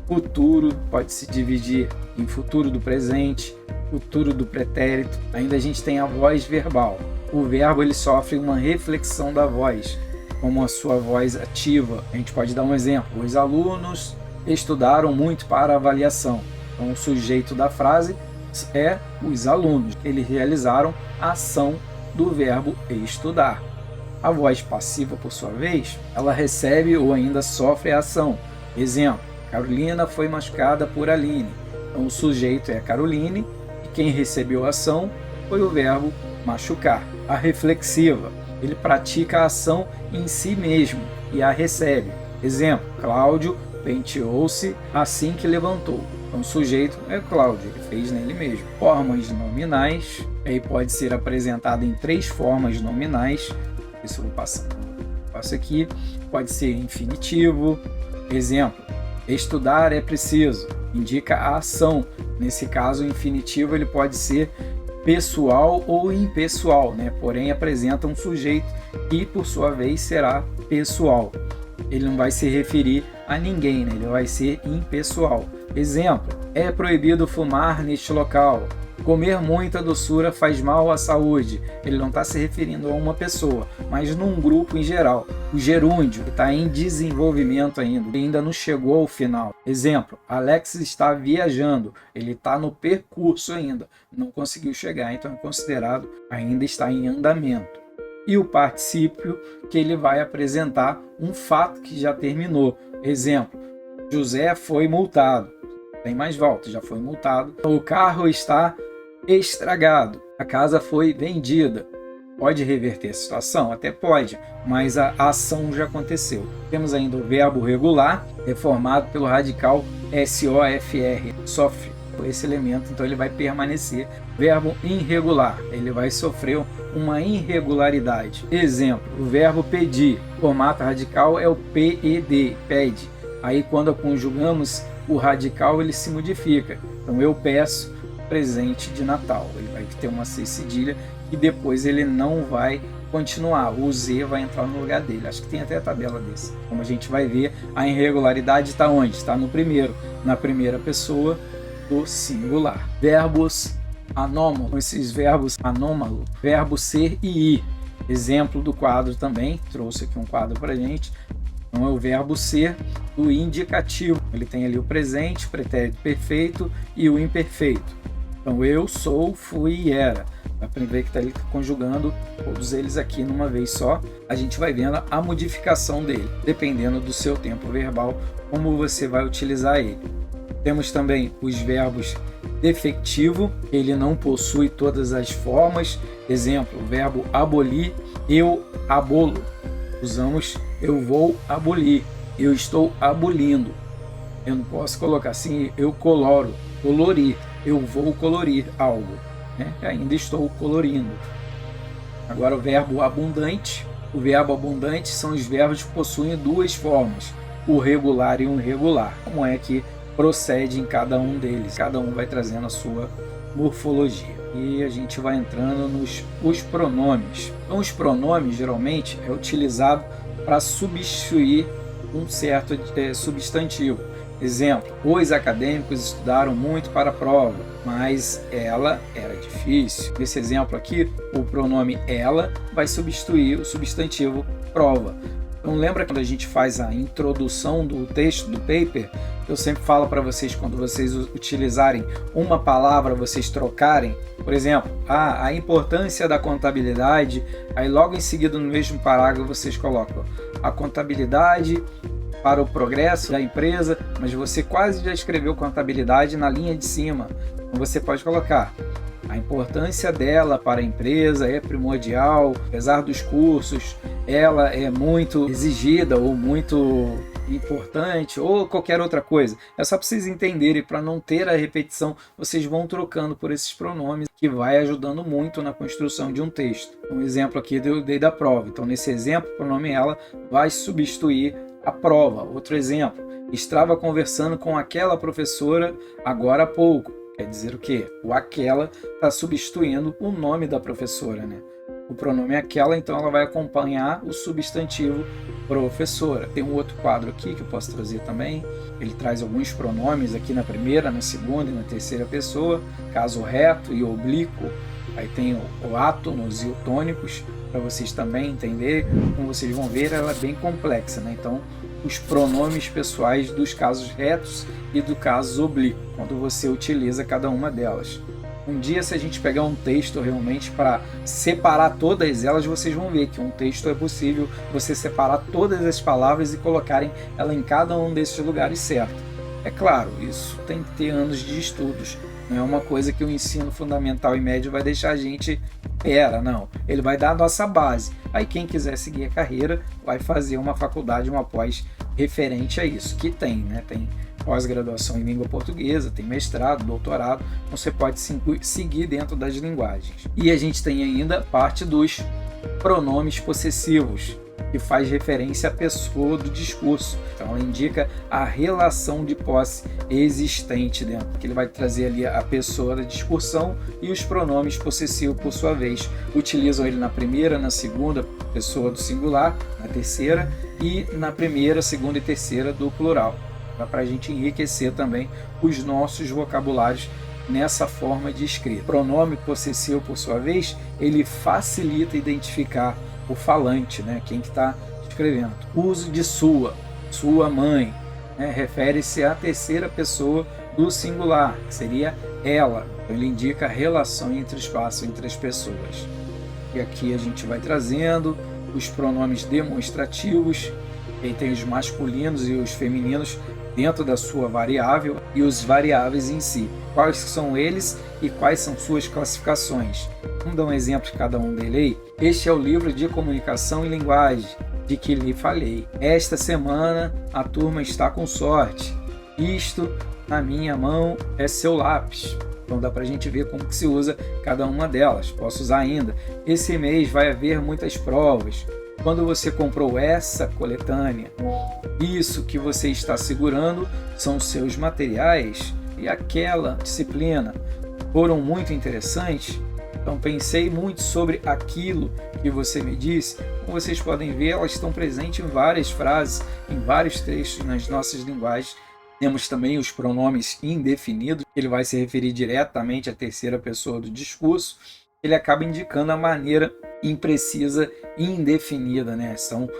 Futuro pode se dividir em futuro do presente, futuro do pretérito. Ainda a gente tem a voz verbal. O verbo ele sofre uma reflexão da voz. como a sua voz ativa. A gente pode dar um exemplo. Os alunos estudaram muito para a avaliação. Então, o sujeito da frase é os alunos. Eles realizaram a ação do verbo estudar. A voz passiva, por sua vez, ela recebe ou ainda sofre a ação. Exemplo, Carolina foi machucada por Aline. Então, o sujeito é Caroline e quem recebeu a ação foi o verbo machucar. A reflexiva, ele pratica a ação em si mesmo e a recebe. Exemplo, Cláudio penteou-se assim que levantou. Então, o sujeito é Cláudio, ele fez nele mesmo. Formas nominais, aí pode ser apresentado em 3 formas nominais. Isso eu vou passar. Passo aqui. Pode ser infinitivo. Exemplo, estudar é preciso. Indica a ação. Nesse caso, o infinitivo ele pode ser pessoal ou impessoal, né? Porém, apresenta um sujeito que, por sua vez, será pessoal. Ele não vai se referir a ninguém, né? Ele vai ser impessoal. Exemplo, é proibido fumar neste local. Comer muita doçura faz mal à saúde. Ele não está se referindo a uma pessoa, mas num grupo em geral. O gerúndio está em desenvolvimento ainda não chegou ao final. Exemplo, Alex está viajando. Ele está no percurso ainda, não conseguiu chegar, então é considerado ainda está em andamento. E o particípio, que ele vai apresentar um fato que já terminou. Exemplo, José foi multado. Tem mais volta, já foi multado. O carro está estragado. A casa foi vendida. Pode reverter a situação? Até pode, mas a ação já aconteceu. Temos ainda o verbo regular, formado pelo radical SOFR, sofre esse elemento, então ele vai permanecer. Verbo irregular, ele vai sofrer uma irregularidade. Exemplo, o verbo pedir, formato radical é o PED, pede. Aí quando conjugamos o radical, ele se modifica. Então eu peço presente de Natal. Ele vai ter uma C cedilha e depois ele não vai continuar. O Z vai entrar no lugar dele. Acho que tem até a tabela desse. Como a gente vai ver, a irregularidade está onde? Está no primeiro, na primeira pessoa do singular. Verbos anômalos, esses verbos anômalos, verbo ser e ir. Exemplo do quadro também, trouxe aqui um quadro para a gente. Então é o verbo ser do indicativo. Ele tem ali o presente, pretérito perfeito e o imperfeito. Então eu sou, fui e era. Dá para ver que está ali conjugando todos eles aqui numa vez só. A gente vai vendo a modificação dele, dependendo do seu tempo verbal, como você vai utilizar ele. Temos também os verbos defectivo, ele não possui todas as formas. Exemplo, o verbo abolir, eu abolo. Usamos eu vou abolir, eu estou abolindo. Eu não posso colocar assim, eu coloro, colorir, eu vou colorir algo, né? Ainda estou colorindo. Agora o verbo abundante. O verbo abundante são os verbos que possuem 2 formas, o regular e o irregular. Como é que procede em cada um deles? Cada um vai trazendo a sua morfologia. E a gente vai entrando nos pronomes. Então os pronomes geralmente é utilizado para substituir um certo substantivo. Exemplo, os acadêmicos estudaram muito para a prova, mas ela era difícil. Nesse exemplo aqui, o pronome ela vai substituir o substantivo prova. Então lembra quando a gente faz a introdução do texto do paper, eu sempre falo para vocês, quando vocês utilizarem uma palavra, vocês trocarem, por exemplo, a importância da contabilidade, aí logo em seguida no mesmo parágrafo vocês colocam a contabilidade para o progresso da empresa, mas você quase já escreveu contabilidade na linha de cima. Então você pode colocar a importância dela para a empresa é primordial, apesar dos cursos, ela é muito exigida ou muito importante ou qualquer outra coisa. É só para vocês entenderem, para não ter a repetição, vocês vão trocando por esses pronomes, que vai ajudando muito na construção de um texto. Um exemplo aqui eu dei da prova. Então nesse exemplo, o pronome ela vai substituir a prova. Outro exemplo, estava conversando com aquela professora agora há pouco. Quer dizer o quê? O aquela está substituindo o nome da professora, né? O pronome é aquela, então ela vai acompanhar o substantivo professora. Tem um outro quadro aqui que eu posso trazer também. Ele traz alguns pronomes aqui na primeira, na segunda e na terceira pessoa. Caso reto e oblíquo, Aí tem o átonos e o tônicos, para vocês também entenderem. Como vocês vão ver, ela é bem complexa, né? Então, os pronomes pessoais dos casos retos e do caso oblíquo, quando você utiliza cada uma delas. Um dia, se a gente pegar um texto realmente para separar todas elas, vocês vão ver que um texto é possível você separar todas as palavras e colocarem ela em cada um desses lugares certo. É claro, isso tem que ter anos de estudos. Não é uma coisa que o ensino fundamental e médio vai deixar a gente não. Ele vai dar a nossa base. Aí quem quiser seguir a carreira vai fazer uma faculdade, uma pós referente a isso, que tem, né? Tem pós-graduação em língua portuguesa, tem mestrado, doutorado, então você pode seguir dentro das linguagens. E a gente tem ainda parte dos pronomes possessivos, que faz referência à pessoa do discurso. Então ela indica a relação de posse existente dentro, que ele vai trazer ali a pessoa da discussão, e os pronomes possessivos, por sua vez, utilizam ele na primeira, na segunda pessoa do singular, na terceira, e na primeira, segunda e terceira do plural, para a gente enriquecer também os nossos vocabulários nessa forma de escrita. O pronome possessivo, por sua vez, ele facilita identificar o falante, né? Quem que está escrevendo. O uso de sua mãe, né? Refere-se à terceira pessoa do singular, que seria ela. Ele indica a relação entre o espaço entre as pessoas. E aqui a gente vai trazendo os pronomes demonstrativos, e tem os masculinos e os femininos dentro da sua variável, e os variáveis em si. Quais são eles e quais são suas classificações? Vamos dar um exemplo de cada um deles aí. Este é o livro de comunicação e linguagem de que lhe falei. Esta semana a turma está com sorte. Isto na minha mão é seu lápis. Então dá para a gente ver como que se usa cada uma delas. Posso usar ainda. Esse mês vai haver muitas provas. Quando você comprou essa coletânea, isso que você está segurando são seus materiais, e aquela disciplina foram muito interessantes. Então pensei muito sobre aquilo que você me disse. Como vocês podem ver, elas estão presentes em várias frases, em vários textos nas nossas linguagens. Temos também os pronomes indefinidos, ele vai se referir diretamente à terceira pessoa do discurso. Ele acaba indicando a maneira imprecisa e indefinida, né? São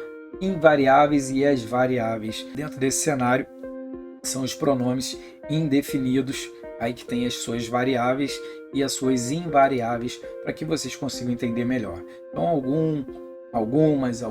invariáveis e as variáveis. Dentro desse cenário, são os pronomes indefinidos, aí que tem as suas variáveis e as suas invariáveis, para que vocês consigam entender melhor. Então, algumas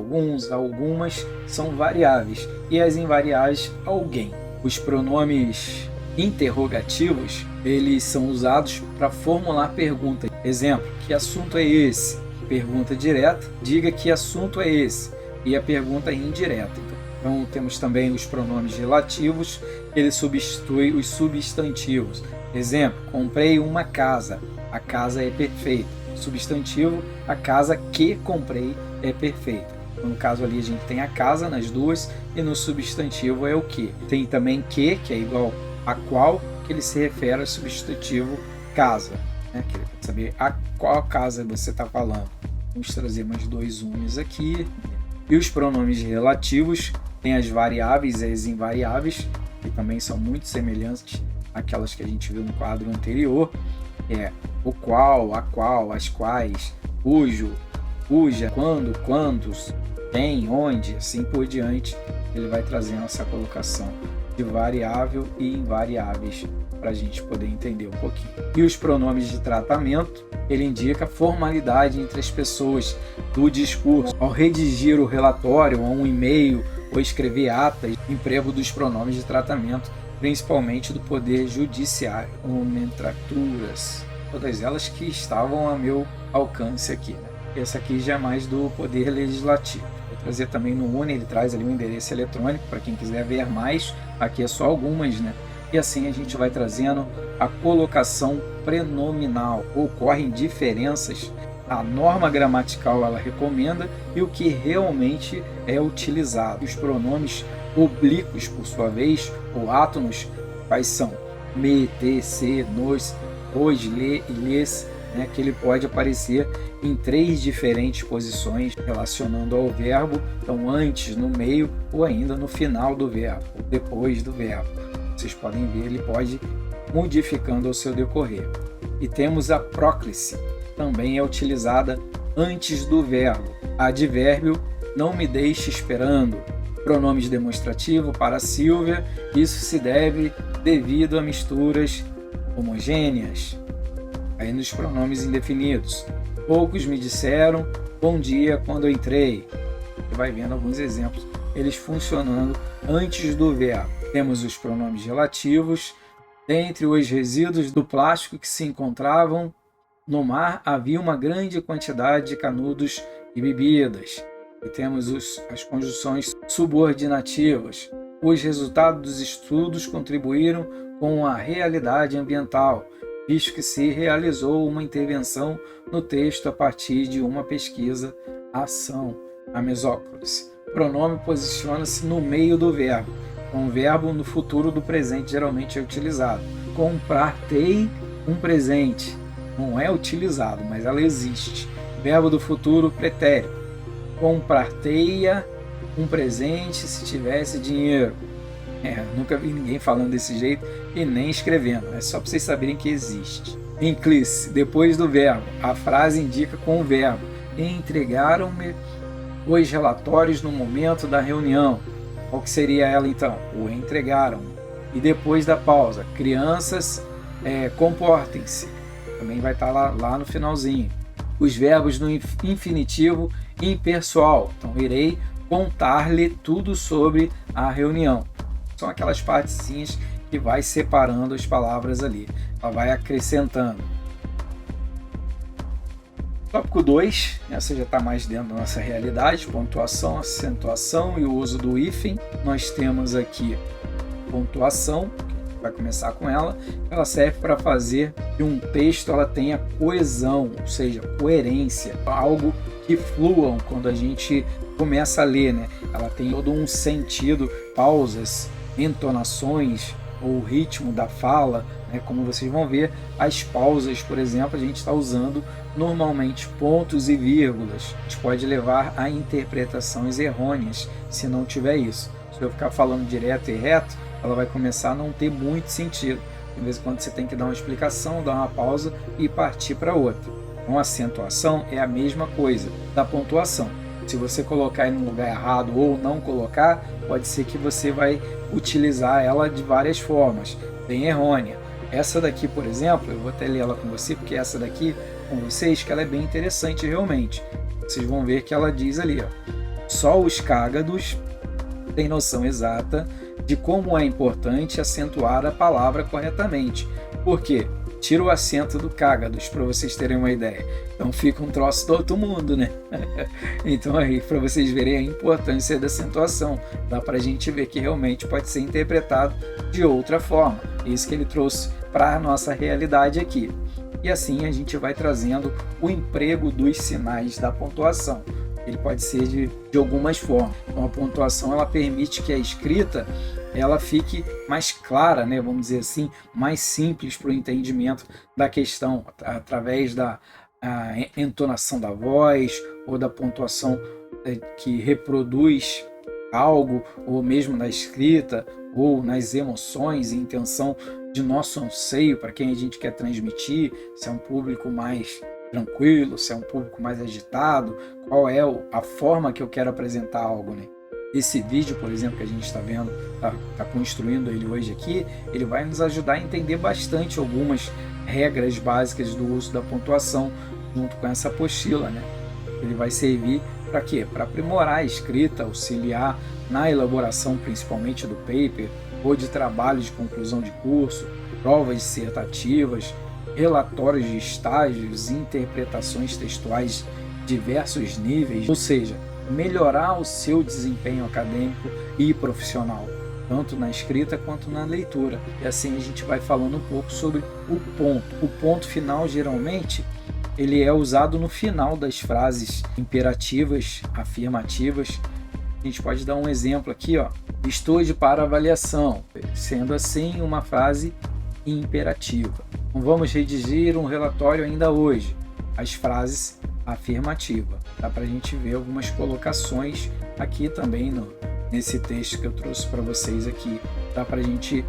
são variáveis, e as invariáveis, alguém. Os pronomes interrogativos, eles são usados para formular perguntas. Exemplo, que assunto é esse? Pergunta direta, diga que assunto é esse. E a pergunta indireta. Então temos também os pronomes relativos, ele substitui os substantivos. Exemplo, comprei uma casa, a casa é perfeita. Substantivo, a casa que comprei é perfeita. No caso ali a gente tem a casa nas duas, e no substantivo é o que. Tem também que é igual a qual, que ele se refere ao substantivo casa, né? Que ele quer saber a qual casa você está falando. Vamos trazer mais dois unes aqui. E os pronomes relativos tem as variáveis e as invariáveis, que também são muito semelhantes àquelas que a gente viu no quadro anterior. É o qual, a qual, as quais, cujo, cuja, quando, quantos, quem, onde, assim por diante. Ele vai trazendo essa colocação de variável e invariáveis para a gente poder entender um pouquinho. E os pronomes de tratamento, ele indica a formalidade entre as pessoas do discurso. Ao redigir o relatório, ou um e-mail, ou escrever atas, emprego dos pronomes de tratamento, principalmente do poder judiciário, nomenclaturas, todas elas que estavam a meu alcance aqui, né? Essa aqui já é mais do poder legislativo. Vou trazer também no UNE, ele traz ali um endereço eletrônico para quem quiser ver mais. Aqui é só algumas, né? E assim a gente vai trazendo a colocação prenominal. Ocorrem diferenças, a norma gramatical ela recomenda e o que realmente é utilizado. Os pronomes oblíquos, por sua vez, ou átonos, quais são? Me, te, se, nos, hoje, lhe e lhes, né? Que ele pode aparecer em 3 diferentes posições relacionando ao verbo, então antes, no meio ou ainda no final do verbo, ou depois do verbo. Vocês podem ver, ele pode modificando ao seu decorrer. E temos a próclise. também é utilizada antes do verbo. Advérbio, não me deixe esperando. Pronomes demonstrativo para Silvia, isso se deve devido a misturas homogêneas. Aí nos pronomes indefinidos. Poucos me disseram bom dia quando eu entrei. Você vai vendo alguns exemplos, eles funcionando antes do verbo. Temos os pronomes relativos. Dentre os resíduos do plástico que se encontravam no mar, havia uma grande quantidade de canudos e bebidas. E temos as conjunções subordinativas. Os resultados dos estudos contribuíram com a realidade ambiental, visto que se realizou uma intervenção no texto a partir de uma pesquisa, ação, a mesóclise. O pronome posiciona-se no meio do verbo, com o verbo no futuro do presente geralmente é utilizado. Comprar-tei um presente. Não é utilizado, mas ela existe. Verbo do futuro pretérito. Comprar-teia um presente se tivesse dinheiro. Nunca vi ninguém falando desse jeito e nem escrevendo. É só para vocês saberem que existe. Inclice, depois do verbo. A frase indica com o verbo. Entregaram-me os relatórios no momento da reunião. Qual que seria ela então? O entregaram. E depois da pausa. Crianças, comportem-se. Também vai estar lá no finalzinho. Os verbos no infinitivo impessoal. Então, irei contar-lhe tudo sobre a reunião. São aquelas partezinhas que vai separando as palavras ali. Ela vai acrescentando. Tópico 2, essa já está mais dentro da nossa realidade, pontuação, acentuação e o uso do hífen. Nós temos aqui pontuação, vai começar com ela. Ela serve para fazer que um texto ela tenha coesão, ou seja, coerência, algo que fluam quando a gente começa a ler, né? Ela tem todo um sentido, pausas, entonações, ou ritmo da fala, né? Como vocês vão ver, as pausas, por exemplo, a gente está usando normalmente pontos e vírgulas. A gente pode levar a interpretações errôneas se não tiver isso. Se eu ficar falando direto e reto, ela vai começar a não ter muito sentido. De vez em quando você tem que dar uma explicação, dar uma pausa e partir para outra. Então, a acentuação é a mesma coisa da pontuação. Se você colocar no lugar errado ou não colocar, pode ser que você vai utilizar ela de várias formas, bem errônea. Essa daqui, por exemplo, eu vou até ler ela com você, porque essa daqui, com vocês, que ela é bem interessante realmente. Vocês vão ver que ela diz ali, ó, só os cágados têm noção exata de como é importante acentuar a palavra corretamente. Por quê? Tira o acento do cágados, para vocês terem uma ideia. Então fica um troço do outro mundo, né? Então aí, para vocês verem a importância da acentuação, dá para a gente ver que realmente pode ser interpretado de outra forma. Isso que ele trouxe para a nossa realidade aqui. E assim a gente vai trazendo o emprego dos sinais da pontuação. Ele pode ser de algumas formas. Então a pontuação ela permite que a escrita ela fique mais clara, né, vamos dizer assim, mais simples para o entendimento da questão, através da entonação da voz ou da pontuação que reproduz algo, ou mesmo na escrita, ou nas emoções e intenção de nosso anseio para quem a gente quer transmitir, se é um público mais tranquilo, se é um público mais agitado, qual é a forma que eu quero apresentar algo, né? Esse vídeo, por exemplo, que a gente está vendo, está construindo ele hoje aqui, ele vai nos ajudar a entender bastante algumas regras básicas do uso da pontuação junto com essa apostila, né? Ele vai servir para quê? Para aprimorar a escrita, auxiliar na elaboração principalmente do paper ou de trabalhos de conclusão de curso, provas dissertativas, relatórios de estágios, interpretações textuais de diversos níveis, ou seja, melhorar o seu desempenho acadêmico e profissional, tanto na escrita quanto na leitura. E assim a gente vai falando um pouco sobre o ponto. O ponto final, geralmente, ele é usado no final das frases imperativas, afirmativas. A gente pode dar um exemplo aqui, ó. Estude para avaliação, sendo assim uma frase imperativa. Então, vamos redigir um relatório ainda hoje. As frases afirmativa. Dá para a gente ver algumas colocações aqui também nesse texto que eu trouxe para vocês aqui. Dá para a gente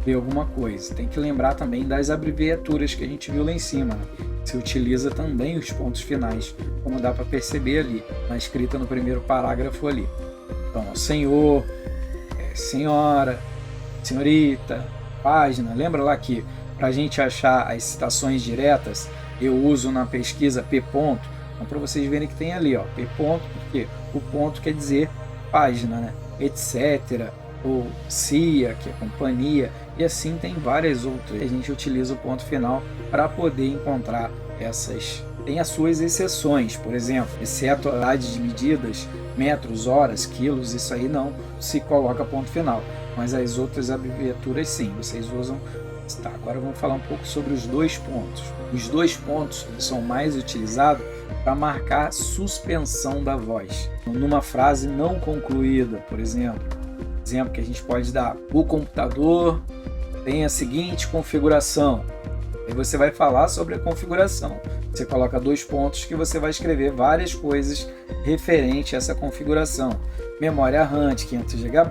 ver alguma coisa. Tem que lembrar também das abreviaturas que a gente viu lá em cima, né? você utiliza também os pontos finais, como dá para perceber ali, na escrita no primeiro parágrafo ali. Então, senhor, senhora, senhorita, página. Lembra lá que para a gente achar as citações diretas, eu uso na pesquisa P ponto. Então, para vocês verem que tem ali, ó, P ponto, porque o ponto quer dizer página, né? Etc. Ou CIA, que é companhia, e assim tem várias outras. A gente utiliza o ponto final para poder encontrar essas. Tem as suas exceções, por exemplo, exceto a unidade de medidas, metros, horas, quilos, isso aí não se coloca ponto final, mas as outras abreviaturas sim, vocês usam. Tá, agora vamos falar um pouco sobre os dois pontos. Os dois pontos são mais utilizados para marcar suspensão da voz. Numa frase não concluída, por exemplo que a gente pode dar: o computador tem a seguinte configuração. Aí você vai falar sobre a configuração. Você coloca dois pontos que você vai escrever várias coisas referente a essa configuração. Memória RAM de 500 GB,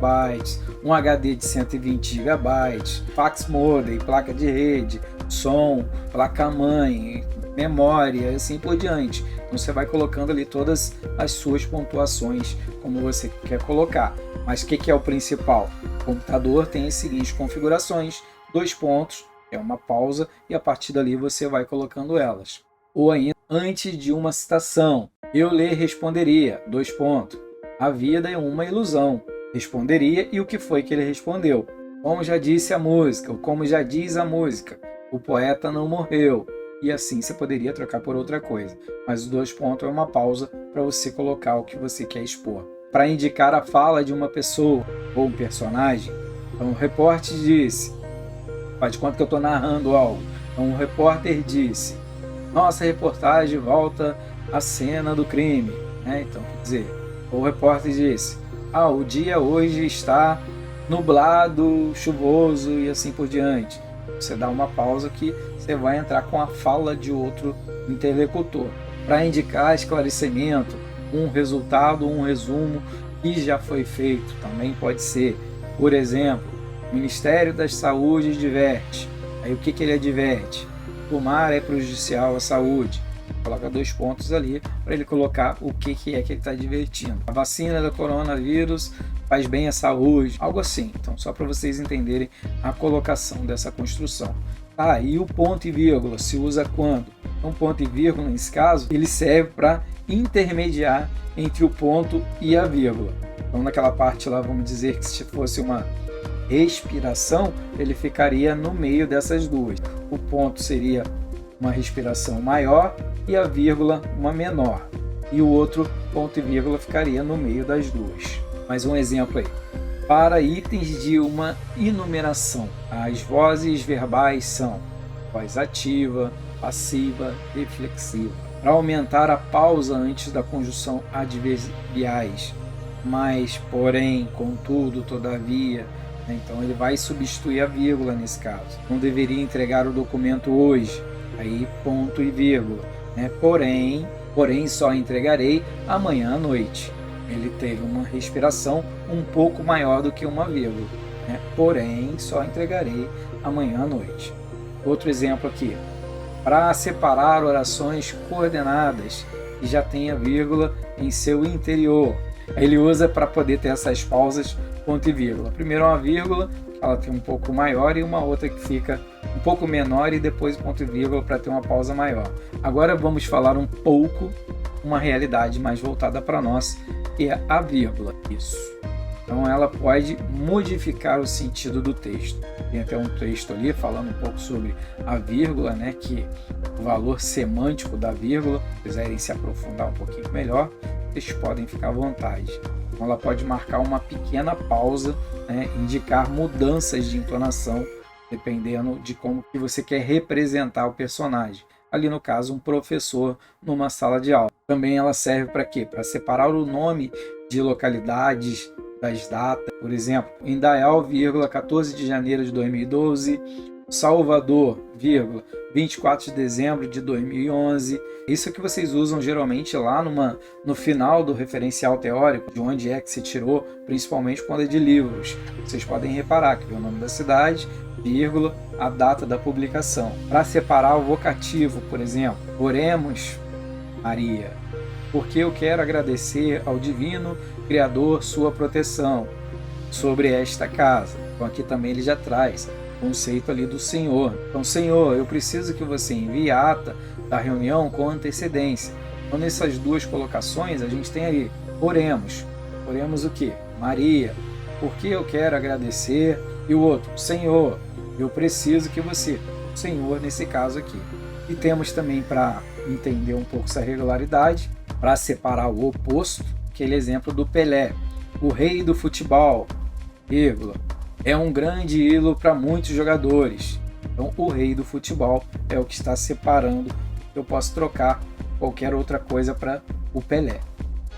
um HD de 120 GB, fax modem, placa de rede, som, placa-mãe, memória e assim por diante. Então você vai colocando ali todas as suas pontuações como você quer colocar. Mas o que é o principal? O computador tem as seguintes configurações, dois pontos, é uma pausa, e a partir dali você vai colocando elas. Ou ainda, antes de uma citação, eu lhe responderia, dois pontos, a vida é uma ilusão, responderia e o que foi que ele respondeu. Como já disse a música, ou como já diz a música, o poeta não morreu. E assim você poderia trocar por outra coisa. Mas os dois pontos é uma pausa para você colocar o que você quer expor. Para indicar a fala de uma pessoa ou um personagem, então o repórter disse, faz de conta que eu estou narrando algo. Então o repórter disse, nossa reportagem volta à cena do crime. Então, quer dizer, o repórter disse, o dia hoje está nublado, chuvoso e assim por diante. Você dá uma pausa que você vai entrar com a fala de outro interlocutor. Para indicar esclarecimento, um resultado, um resumo que já foi feito. Também pode ser, por exemplo, o Ministério da Saúde adverte. Aí o que ele adverte? Fumar é prejudicial à saúde. Coloca dois pontos ali para ele colocar o que é que ele está advertindo. A vacina do coronavírus faz bem à saúde, algo assim. Então, só para vocês entenderem a colocação dessa construção. E o ponto e vírgula se usa quando? Então, ponto e vírgula, nesse caso, ele serve para intermediar entre o ponto e a vírgula. Então, naquela parte lá, vamos dizer que se fosse uma respiração, ele ficaria no meio dessas duas. O ponto seria uma respiração maior e a vírgula uma menor. E o outro ponto e vírgula ficaria no meio das duas. Mais um exemplo aí. Para itens de uma enumeração, as vozes verbais são voz ativa, passiva, reflexiva. Para aumentar a pausa antes da conjunção adverbiais, mas, porém, contudo, todavia, então ele vai substituir a vírgula nesse caso. Não deveria entregar o documento hoje, aí ponto e vírgula. Porém só entregarei amanhã à noite. Ele teve uma respiração um pouco maior do que uma vírgula. Porém, só entregarei amanhã à noite. Outro exemplo aqui. Para separar orações coordenadas que já tenha vírgula em seu interior. Ele usa para poder ter essas pausas ponto e vírgula. Primeiro uma vírgula, ela tem um pouco maior, e uma outra que fica um pouco menor, e depois ponto e vírgula para ter uma pausa maior. Agora vamos falar um pouco uma realidade mais voltada para nós, que é a vírgula. Isso. Então ela pode modificar o sentido do texto. Tem até um texto ali falando um pouco sobre a vírgula, que o valor semântico da vírgula, se quiserem se aprofundar um pouquinho melhor, vocês podem ficar à vontade. Então ela pode marcar uma pequena pausa, indicar mudanças de entonação, dependendo de como que você quer representar o personagem. Ali no caso, um professor numa sala de aula. Também ela serve para quê? Para separar o nome de localidades das datas. Por exemplo, Indaial, 14 de janeiro de 2012, Salvador, 24 de dezembro de 2011. Isso que vocês usam geralmente lá no final do referencial teórico, de onde é que se tirou, principalmente quando é de livros. Vocês podem reparar que vem o nome da cidade vírgula, a data da publicação. Para separar o vocativo, por exemplo, oremos, Maria, porque eu quero agradecer ao Divino Criador sua proteção sobre esta casa. Então aqui também ele já traz o conceito ali do Senhor. Então, Senhor, eu preciso que você envie a ata da reunião com antecedência. Então nessas duas colocações a gente tem ali, oremos. Oremos o quê? Maria, porque eu quero agradecer. E o outro, Senhor, eu preciso que você, Senhor nesse caso aqui. E temos também, para entender um pouco essa regularidade, para separar o oposto, aquele exemplo do Pelé, o rei do futebol, vírgula, é um grande ídolo para muitos jogadores. Então o rei do futebol é o que está separando. Eu posso trocar qualquer outra coisa para o Pelé.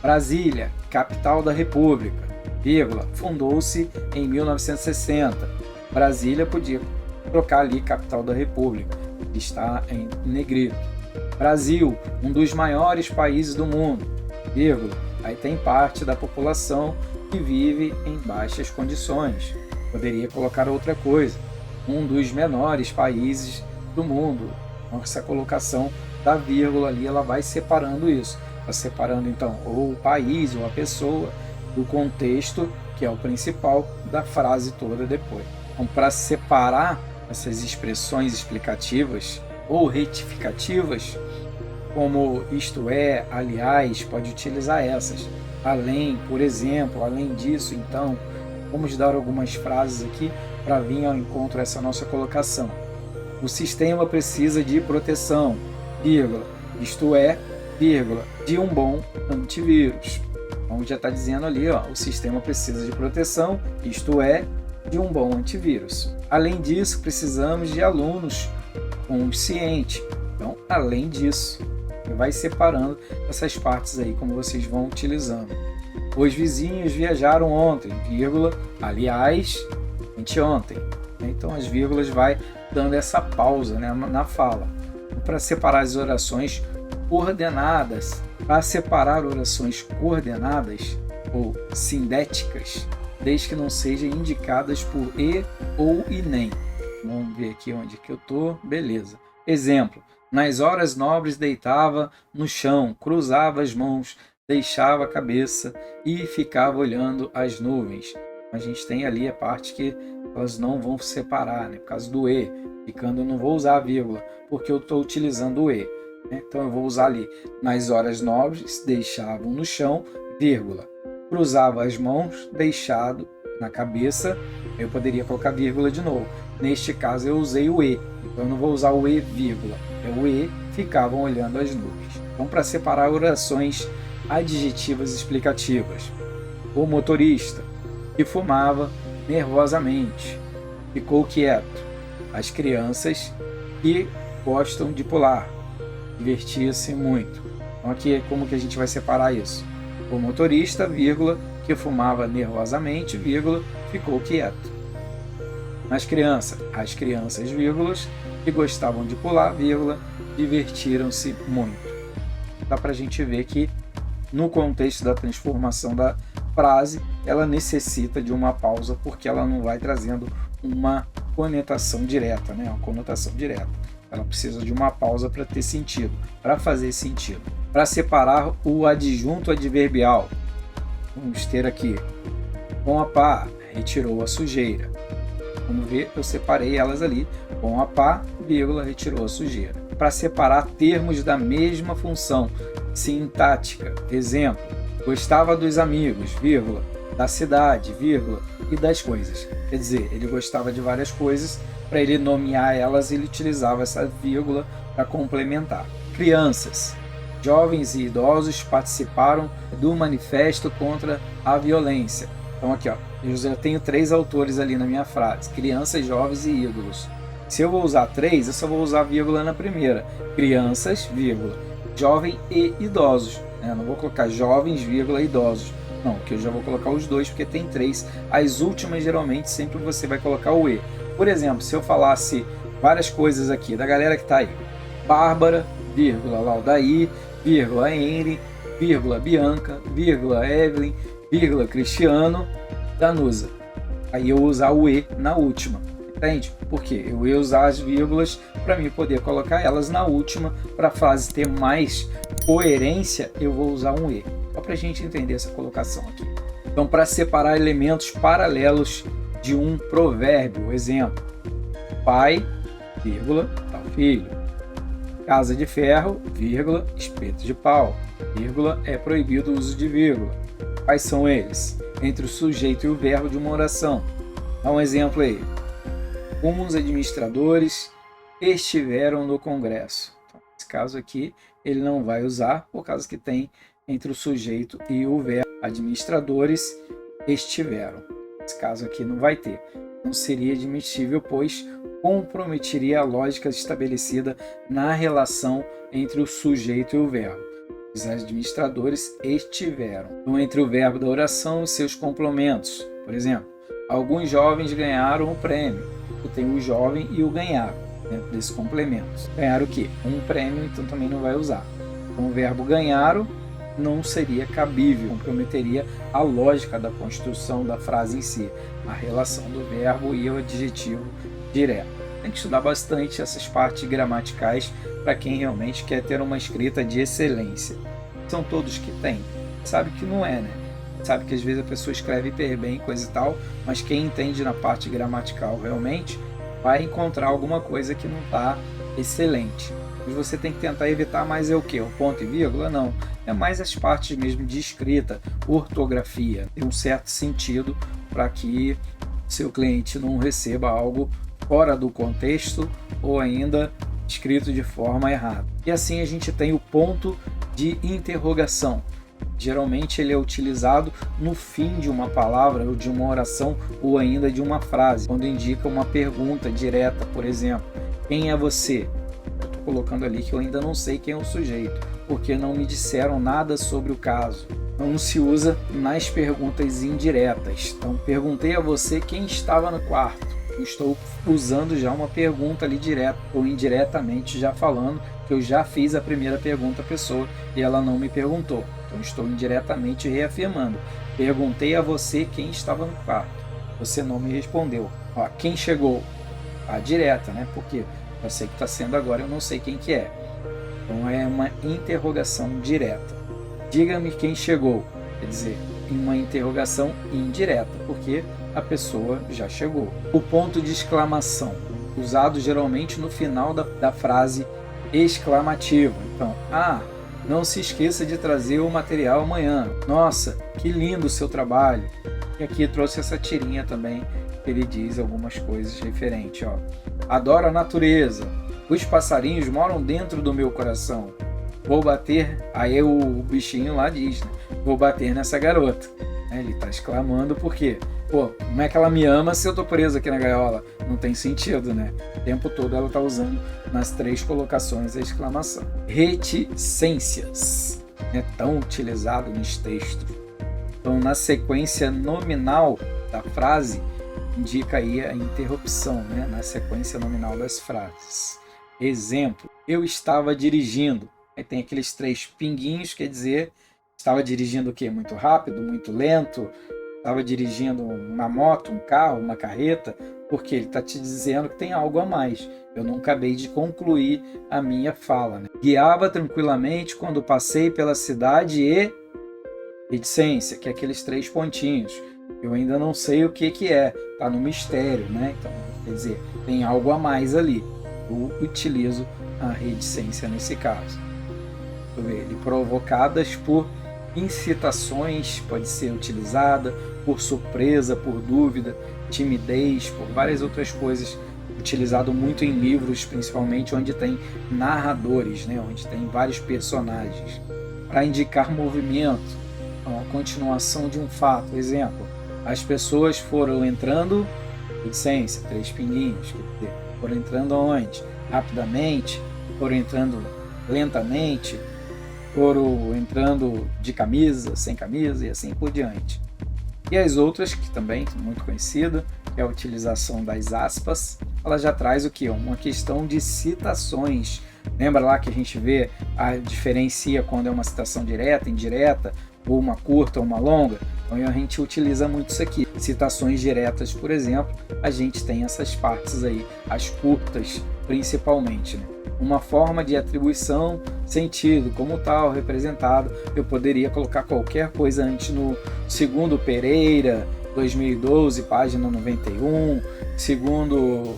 Brasília, capital da República, vírgula, fundou-se em 1960. Brasília podia trocar ali capital da República, que está em negrito. Brasil, um dos maiores países do mundo, vírgula, aí tem parte da população que vive em baixas condições. Poderia colocar outra coisa, um dos menores países do mundo. Essa colocação da vírgula ali, ela vai separando isso. Está separando então ou o país ou a pessoa do contexto, que é o principal da frase toda depois. Então, para separar essas expressões explicativas ou retificativas, como isto é, aliás, pode utilizar essas. Além, por exemplo, além disso, então, vamos dar algumas frases aqui para vir ao encontro dessa nossa colocação. O sistema precisa de proteção, vírgula, isto é, vírgula, de um bom antivírus. Então já está dizendo ali, ó, o sistema precisa de proteção, isto é, de um bom antivírus. Além disso, precisamos de alunos conscientes. Então, além disso, vai separando essas partes aí, como vocês vão utilizando. Os vizinhos viajaram ontem, vírgula, aliás, anteontem. Então as vírgulas vai dando essa pausa, né, na fala. Para separar as orações coordenadas, para separar orações coordenadas ou sindéticas, desde que não sejam indicadas por e ou e nem. Vamos ver aqui onde que eu tô. Beleza. Exemplo. Nas horas nobres deitava no chão, cruzava as mãos, deixava a cabeça e ficava olhando as nuvens. A gente tem ali a parte que elas não vão separar, né? Por causa do e. Ficando, eu não vou usar a vírgula, porque eu estou utilizando o e. Né? Então eu vou usar ali. Nas horas nobres deixavam no chão, vírgula. Cruzava as mãos, deixado na cabeça. Eu poderia colocar vírgula de novo. Neste caso eu usei o e. Então eu não vou usar o e, vírgula. É o e, ficavam olhando as nuvens. Então, para separar orações adjetivas explicativas. O motorista, que fumava nervosamente, ficou quieto. As crianças que gostam de pular, divertia-se muito. Então aqui é como que a gente vai separar isso. O motorista, vírgula, que fumava nervosamente, vírgula, ficou quieto. As crianças, vírgulas, que gostavam de pular, vírgula, divertiram-se muito. Dá para a gente ver que no contexto da transformação da frase, ela necessita de uma pausa, porque ela não vai trazendo uma conotação direta, né? Uma conotação direta. Ela precisa de uma pausa para ter sentido, para fazer sentido. Para separar o adjunto adverbial, vamos ter aqui, com a pá, retirou a sujeira. Vamos ver, eu separei elas ali, com a pá, vírgula, retirou a sujeira. Para separar termos da mesma função sintática, exemplo, gostava dos amigos, vírgula, da cidade, vírgula, e das coisas. Quer dizer, ele gostava de várias coisas, para ele nomear elas, ele utilizava essa vírgula para complementar. Crianças, jovens e idosos participaram do manifesto contra a violência. Então aqui, ó, eu já tenho 3 autores ali na minha frase, crianças, jovens e ídolos. Se eu vou usar 3, eu só vou usar vírgula na primeira. Crianças, vírgula, jovem e idosos. Eu não vou colocar jovens, vírgula, idosos. Não, que eu já vou colocar os dois porque tem 3. As últimas, geralmente, sempre você vai colocar o e. Por exemplo, se eu falasse várias coisas aqui da galera que está aí. Bárbara, vírgula, Laudaí, vírgula, Henry, vírgula, Bianca, vírgula, Evelyn, vírgula, Cristiano, Danusa. Aí eu usar o e na última. Entende? Porque eu ia usar as vírgulas para mim poder colocar elas na última. Para a frase ter mais coerência, eu vou usar um E. Só para a gente entender essa colocação aqui. Então, para separar elementos paralelos de um provérbio, exemplo, pai, vírgula, tal filho. Casa de ferro, vírgula, espeto de pau, vírgula, é proibido o uso de vírgula. Quais são eles? Entre o sujeito e o verbo de uma oração. Dá um exemplo aí. Alguns administradores estiveram no Congresso. Então, nesse caso aqui, ele não vai usar, por causa que tem entre o sujeito e o verbo. Administradores estiveram. Nesse caso aqui não vai ter. Não seria admissível, pois comprometeria a lógica estabelecida na relação entre o sujeito e o verbo. Os administradores estiveram. Então, entre o verbo da oração e seus complementos. Por exemplo, alguns jovens ganharam o prêmio. Eu tenho o jovem e o ganharam, dentro desses complementos. Ganharam o quê? Um prêmio, então também não vai usar. Então, o verbo ganharam não seria cabível, comprometeria a lógica da construção da frase em si, a relação do verbo e o adjetivo direto. Tem que estudar bastante essas partes gramaticais para quem realmente quer ter uma escrita de excelência. São todos que têm? Sabe que não é, né? Sabe que às vezes a pessoa escreve hiper bem, coisa e tal, mas quem entende na parte gramatical realmente vai encontrar alguma coisa que não está excelente. E você tem que tentar evitar mais o quê? O ponto e vírgula? Não. É mais as partes mesmo de escrita, ortografia. Tem um certo sentido para que seu cliente não receba algo fora do contexto ou ainda escrito de forma errada. E assim a gente tem o ponto de interrogação. Geralmente ele é utilizado no fim de uma palavra ou de uma oração ou ainda de uma frase, quando indica uma pergunta direta, por exemplo, quem é você? Eu estou colocando ali que eu ainda não sei quem é o sujeito, porque não me disseram nada sobre o caso. Não se usa nas perguntas indiretas. Então, perguntei a você quem estava no quarto. Eu estou usando já uma pergunta ali direta ou indiretamente, já falando que eu já fiz a primeira pergunta à pessoa e ela não me perguntou. Então, estou indiretamente reafirmando. Perguntei a você quem estava no quarto. Você não me respondeu. Ó, quem chegou? A direta, né? Porque eu sei que está sendo agora, eu não sei quem que é. Então, é uma interrogação direta. Diga-me quem chegou. Quer dizer, uma interrogação indireta, porque a pessoa já chegou. O ponto de exclamação, usado geralmente no final da frase exclamativa. Então, não se esqueça de trazer o material amanhã. Nossa, que lindo o seu trabalho. E aqui trouxe essa tirinha também, que ele diz algumas coisas referentes. Ó. Adoro a natureza. Os passarinhos moram dentro do meu coração. Vou bater, aí o bichinho lá diz, né? Vou bater nessa garota. Ele está exclamando porque, como é que ela me ama se eu estou preso aqui na gaiola? Não tem sentido, né? O tempo todo ela está usando nas 3 colocações a exclamação. Reticências é tão utilizado nos textos. Então, na sequência nominal da frase, indica aí a interrupção, né? Na sequência nominal das frases. Exemplo, eu estava dirigindo. Aí tem aqueles 3 pinguinhos, quer dizer, estava dirigindo o quê? Muito rápido, muito lento? Estava dirigindo uma moto, um carro, uma carreta? Porque ele está te dizendo que tem algo a mais. Eu não acabei de concluir a minha fala. Né? Guiava tranquilamente quando passei pela cidade e reticência, que é aqueles 3 pontinhos. Eu ainda não sei o que é, está no mistério, né? Então, quer dizer, tem algo a mais ali. Eu utilizo a reticência nesse caso. Ele provocadas por incitações, pode ser utilizada por surpresa, por dúvida, timidez, por várias outras coisas, utilizado muito em livros, principalmente onde tem narradores, né? Onde tem vários personagens, para indicar movimento, então, a continuação de um fato. Exemplo, as pessoas foram entrando, reticência, 3 pinguinhos, quer dizer, foram entrando onde? Rapidamente, foram entrando lentamente, foram entrando de camisa, sem camisa e assim por diante. E as outras, que também são muito conhecida, que é a utilização das aspas, ela já traz o que? Uma questão de citações. Lembra lá que a gente diferencia quando é uma citação direta, indireta, ou uma curta ou uma longa? Então a gente utiliza muito isso aqui. Citações diretas, por exemplo, a gente tem essas partes aí, as curtas principalmente, né? Uma forma de atribuição, sentido, como tal, representado. Eu poderia colocar qualquer coisa antes no segundo Pereira, 2012, página 91, segundo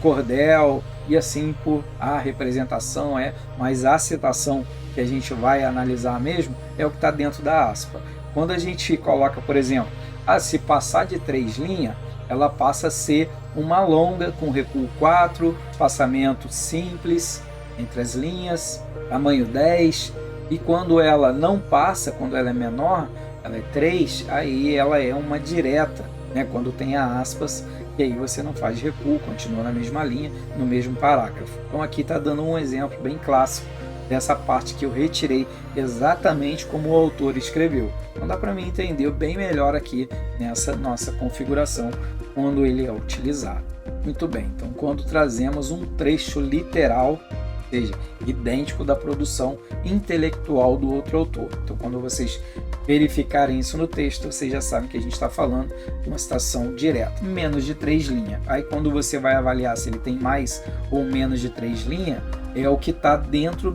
Cordel, e assim por a representação mas a citação que a gente vai analisar mesmo é o que está dentro da aspa. Quando a gente coloca, por exemplo, se passar de 3 linhas, ela passa a ser uma longa com recuo 4, espaçamento simples entre as linhas, tamanho 10, e quando ela não passa, quando ela é menor, ela é 3, aí ela é uma direta, né? Quando tem a aspas, e aí você não faz recuo, continua na mesma linha, no mesmo parágrafo. Então aqui está dando um exemplo bem clássico dessa parte que eu retirei exatamente como o autor escreveu. Então dá para mim entender bem melhor aqui nessa nossa configuração quando ele é utilizado. Muito bem, então quando trazemos um trecho literal, ou seja, idêntico da produção intelectual do outro autor. Então quando vocês verificarem isso no texto, vocês já sabem que a gente está falando de uma citação direta, menos de 3 linhas. Aí quando você vai avaliar se ele tem mais ou menos de 3 linhas, é o que está dentro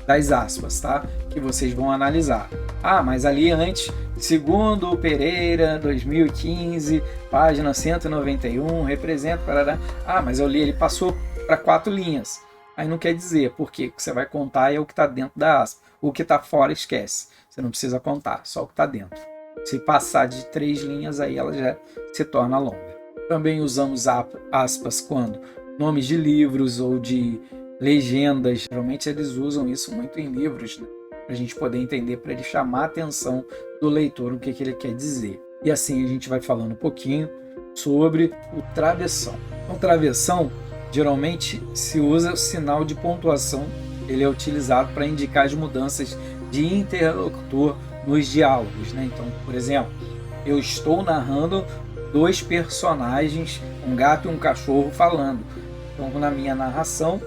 das aspas, tá? Que vocês vão analisar. Mas ali antes, segundo Pereira, 2015, página 191, representa, parará. Mas eu li, ele passou para 4 linhas. Aí não quer dizer, porque o que você vai contar é o que está dentro da aspa. O que está fora, esquece. Você não precisa contar, só o que está dentro. Se passar de 3 linhas, aí ela já se torna longa. Também usamos aspas quando nomes de livros ou de legendas. Geralmente eles usam isso muito em livros, né? Para a gente poder entender, para ele chamar a atenção do leitor, o que ele quer dizer. E assim a gente vai falando um pouquinho sobre o travessão. O travessão, geralmente se usa o sinal de pontuação. Ele é utilizado para indicar as mudanças de interlocutor nos diálogos, né? Então, por exemplo, eu estou narrando 2 personagens, um gato e um cachorro, falando. Então, na minha narração,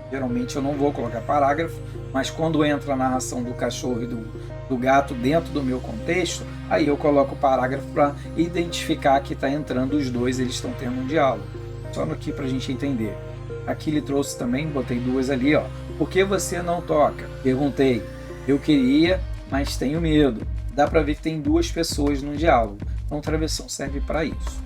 geralmente eu não vou colocar parágrafo, mas quando entra a narração do cachorro e do gato dentro do meu contexto, aí eu coloco o parágrafo para identificar que está entrando os dois, eles estão tendo um diálogo. Só aqui para a gente entender. Aqui ele trouxe também, botei 2 ali, ó. Por que você não toca? Perguntei. Eu queria, mas tenho medo. Dá para ver que tem 2 pessoas no diálogo. Então, travessão serve para isso.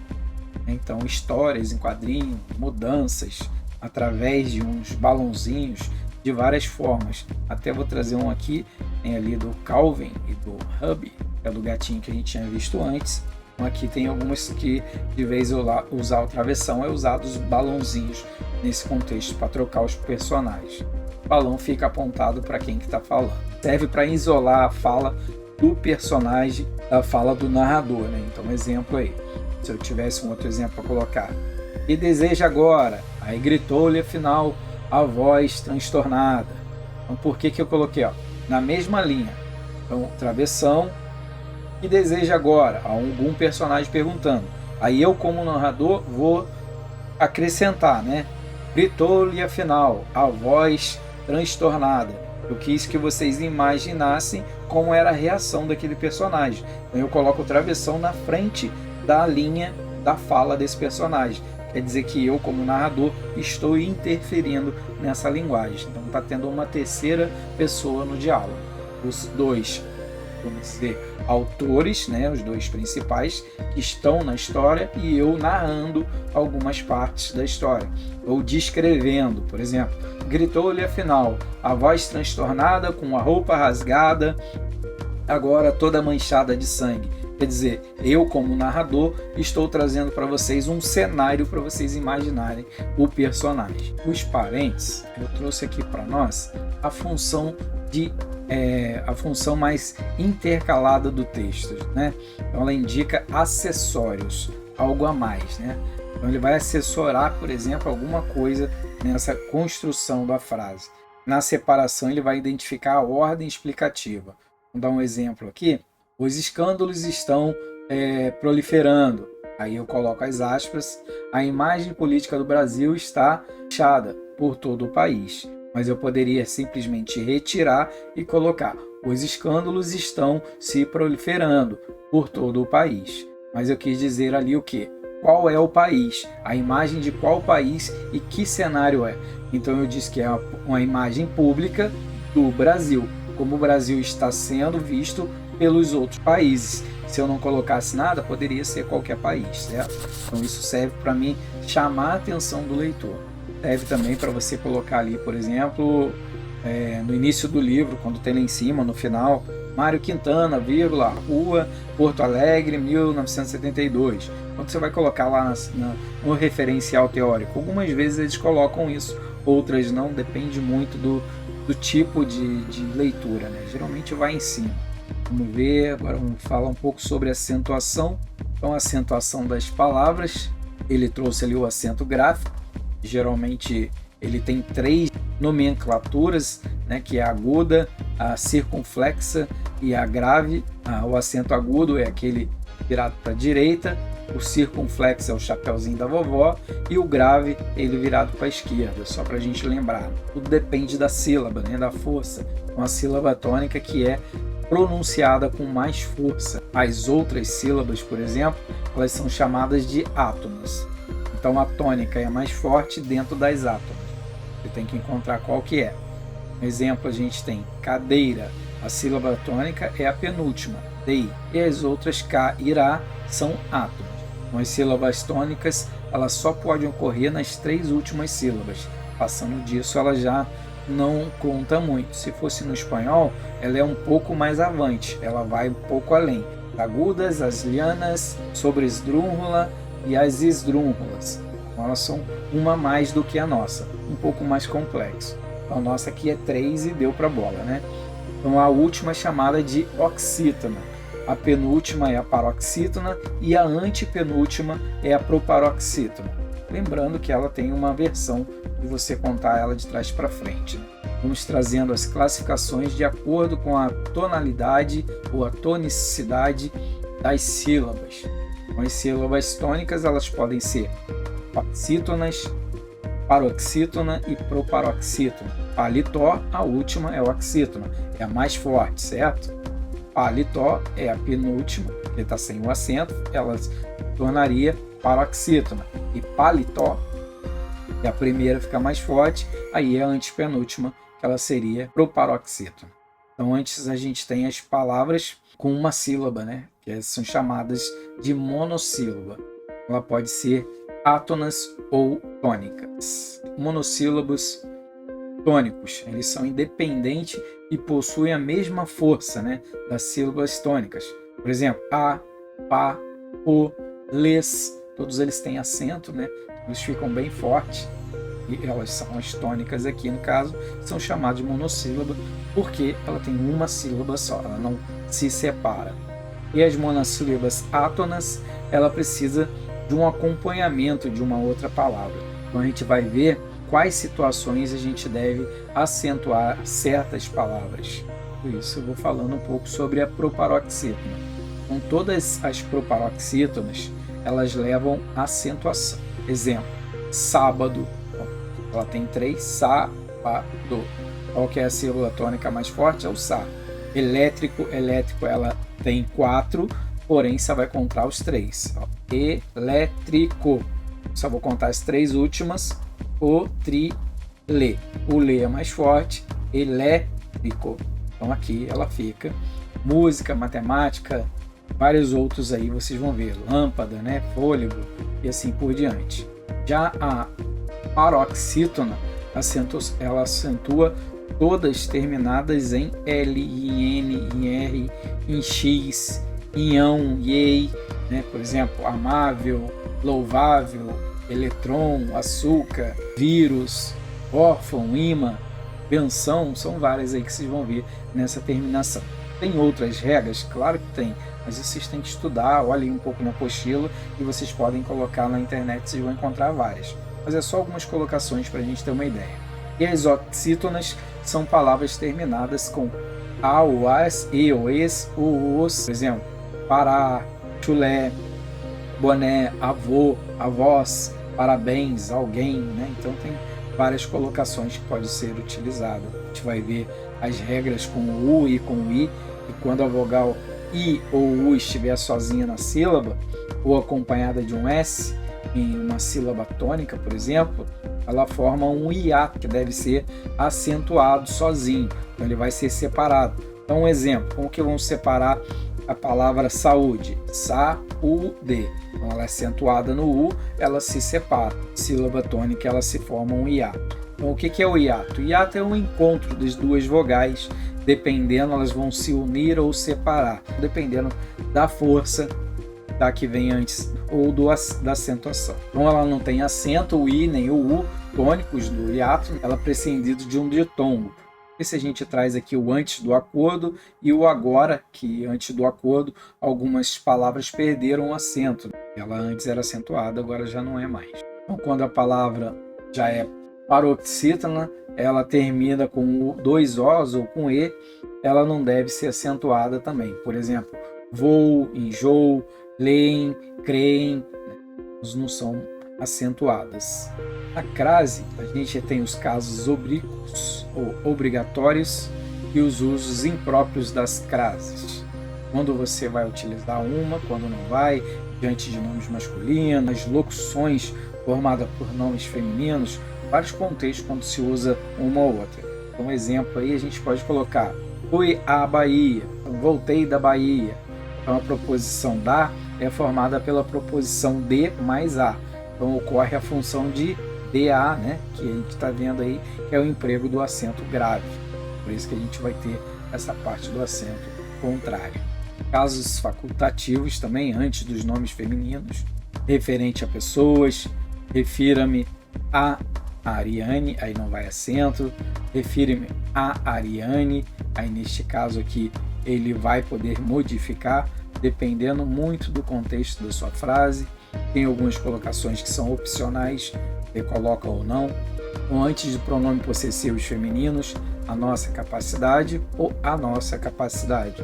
Então, histórias em quadrinhos, mudanças, através de uns balãozinhos, de várias formas. Até vou trazer um aqui, tem ali do Calvin e do Hub, que é do gatinho que a gente tinha visto antes. Então, aqui tem algumas que, de vez de usar o travessão, é usado os balãozinhos nesse contexto para trocar os personagens. O balão fica apontado para quem que está falando. Serve para isolar a fala do personagem da fala do narrador, né? Então, exemplo aí. Se eu tivesse um outro exemplo para colocar. E deseja agora? Aí gritou-lhe afinal a voz transtornada. Então, por que eu coloquei? Na mesma linha. Então, travessão. E deseja agora? Algum personagem perguntando. Aí eu, como narrador, vou acrescentar, né? Gritou-lhe afinal a voz transtornada. Eu quis que vocês imaginassem como era a reação daquele personagem. Então eu coloco o travessão na frente da linha da fala desse personagem. Quer dizer que eu, como narrador, estou interferindo nessa linguagem. Então está tendo uma terceira pessoa no diálogo. Os 2, vamos dizer, autores, né, os 2 principais, que estão na história, e eu narrando algumas partes da história. Ou descrevendo, por exemplo, gritou-lhe afinal a voz transtornada com a roupa rasgada, agora toda manchada de sangue. Quer dizer, eu como narrador estou trazendo para vocês um cenário para vocês imaginarem o personagem. Os parênteses, eu trouxe aqui para nós a função mais intercalada do texto, né? Então ela indica acessórios, algo a mais, né? Então ele vai assessorar, por exemplo, alguma coisa nessa construção da frase. Na separação ele vai identificar a ordem explicativa. Vou dar um exemplo aqui. Os escândalos estão proliferando. Aí eu coloco as aspas. A imagem política do Brasil está manchada por todo o país. Mas eu poderia simplesmente retirar e colocar os escândalos estão se proliferando por todo o país. Mas eu quis dizer ali o quê? Qual é o país? A imagem de qual país e que cenário é? Então eu disse que é uma imagem pública do Brasil, como o Brasil está sendo visto pelos outros países. Se eu não colocasse nada, poderia ser qualquer país, certo? Então isso serve para mim chamar a atenção do leitor. Serve também para você colocar ali, por exemplo, no início do livro, quando tem lá em cima, no final, Mário Quintana, vírgula, Rua, Porto Alegre, 1972. Quando você vai colocar lá no referencial teórico, algumas vezes eles colocam isso, outras não, depende muito do tipo de leitura, né? Geralmente vai em cima. Vamos ver, agora vamos falar um pouco sobre acentuação. Então, a acentuação das palavras, ele trouxe ali o acento gráfico. Geralmente ele tem 3 nomenclaturas, né, que é a aguda, a circunflexa e a grave. O acento agudo é aquele virado para a direita, o circunflexo é o chapeuzinho da vovó e o grave ele virado para a esquerda, só para a gente lembrar. Tudo depende da sílaba, né, da força. Uma sílaba tônica que é pronunciada com mais força. As outras sílabas, por exemplo, elas são chamadas de átonas. Então a tônica é mais forte dentro das átonas. Você tem que encontrar qual que é. Um exemplo, a gente tem cadeira. A sílaba tônica é a penúltima, dei. E as outras cá, irá, são átonas. Então, as sílabas tônicas, elas só podem ocorrer nas 3 últimas sílabas. Passando disso, ela já não conta muito. Se fosse no espanhol, ela é um pouco mais avante, ela vai um pouco além. Agudas, as lianas, sobresdrúnjula e as esdrúnjulas. Então, elas são uma mais do que a nossa, um pouco mais complexo. Então, a nossa aqui é 3 e deu para bola, né? Então a última é chamada de oxítona. A penúltima é a paroxítona e a antepenúltima é a proparoxítona. Lembrando que ela tem uma versão de você contar ela de trás para frente. Vamos trazendo as classificações de acordo com a tonalidade ou a tonicidade das sílabas. Então, as sílabas tônicas elas podem ser oxítonas, paroxítona e proparoxítona. Paletó, a última é oxítona, é a mais forte, certo? Paletó é a penúltima, que está sem o acento, ela se tornaria paroxítona. E paletó, que a primeira fica mais forte, aí é a antepenúltima, que ela seria proparoxítona. Então antes a gente tem as palavras com uma sílaba, né? Que são chamadas de monossílaba. Ela pode ser átonas ou tônicas. Monossílabos tônicos, eles são independentes e possuem a mesma força, né, das sílabas tônicas. Por exemplo, a, pá, o, les, todos eles têm acento, né? Eles ficam bem fortes e elas são as tônicas aqui no caso, são chamadas de monossílaba porque ela tem uma sílaba só, ela não se separa. E as monossílabas átonas, ela precisa de um acompanhamento de uma outra palavra. Então a gente vai ver quais situações a gente deve acentuar certas palavras. Por isso eu vou falando um pouco sobre a proparoxítona. Então todas as proparoxítonas, elas levam acentuação. Exemplo, sábado, ela tem 3, sábado. Qual que é a sílaba tônica mais forte? É o sá. Elétrico, ela tem 4, porém só vai contar os 3. Elétrico, só vou contar as 3 últimas. O, tri, lê. O lê é mais forte, elétrico. Então aqui ela fica. Música, matemática, vários outros aí vocês vão ver. Lâmpada, né? Fôlego e assim por diante. Já a paroxítona, ela acentua todas terminadas em L, em N, em R, em X, em ão, yei, né? Por exemplo, amável, louvável, elétron, açúcar, vírus, órfão, imã, benção, são várias aí que vocês vão ver nessa terminação. Tem outras regras? Claro que tem, mas vocês têm que estudar, olhem um pouco na apostila e vocês podem colocar na internet, vocês vão encontrar várias. Mas é só algumas colocações para a gente ter uma ideia. E as oxítonas são palavras terminadas com a, o, as, e, o, es, o, os, por exemplo, pará, chulé, boné, avô, avós, parabéns, alguém, né? Então tem várias colocações que pode ser utilizada. A gente vai ver as regras com o U e com o I, e quando a vogal I ou U estiver sozinha na sílaba, ou acompanhada de um S, em uma sílaba tônica, por exemplo, ela forma um hiato, que deve ser acentuado sozinho, então ele vai ser separado. Então, um exemplo, como que vamos separar a palavra saúde? Sa-u-de. Então, ela é acentuada no U, ela se separa. Sílaba tônica, ela se forma um hiato. Então, o que é o hiato? O hiato é um encontro das duas vogais, dependendo, elas vão se unir ou separar, dependendo da força da que vem antes ou da acentuação. Então, ela não tem acento, o I nem o U tônicos do hiato, ela é prescindido de um ditongo. E se a gente traz aqui o antes do acordo e o agora, que antes do acordo, algumas palavras perderam o acento. Ela antes era acentuada, agora já não é mais. Então, quando a palavra já é paroxítona, ela termina com dois Os ou com E, ela não deve ser acentuada também. Por exemplo, voo, enjoo, leem, creem, não são acentuadas. Na crase, a gente tem os casos oblíquos ou obrigatórios e os usos impróprios das crases. Quando você vai utilizar uma, quando não vai, diante de nomes masculinos, locuções formadas por nomes femininos, vários contextos quando se usa uma ou outra. Então, um exemplo aí a gente pode colocar: fui à Bahia, voltei da Bahia. Então, a proposição da é formada pela proposição de mais a. Então, ocorre a função de DA, né, que a gente está vendo aí, que é o emprego do acento grave. Por isso que a gente vai ter essa parte do acento contrário. Casos facultativos também, antes dos nomes femininos, referente a pessoas, refira-me a Ariane, aí não vai acento, refira-me a Ariane, aí neste caso aqui ele vai poder modificar, dependendo muito do contexto da sua frase. Tem algumas colocações que são opcionais, você coloca ou não. Ou antes de pronomes possessivos femininos, a nossa capacidade ou a nossa capacidade.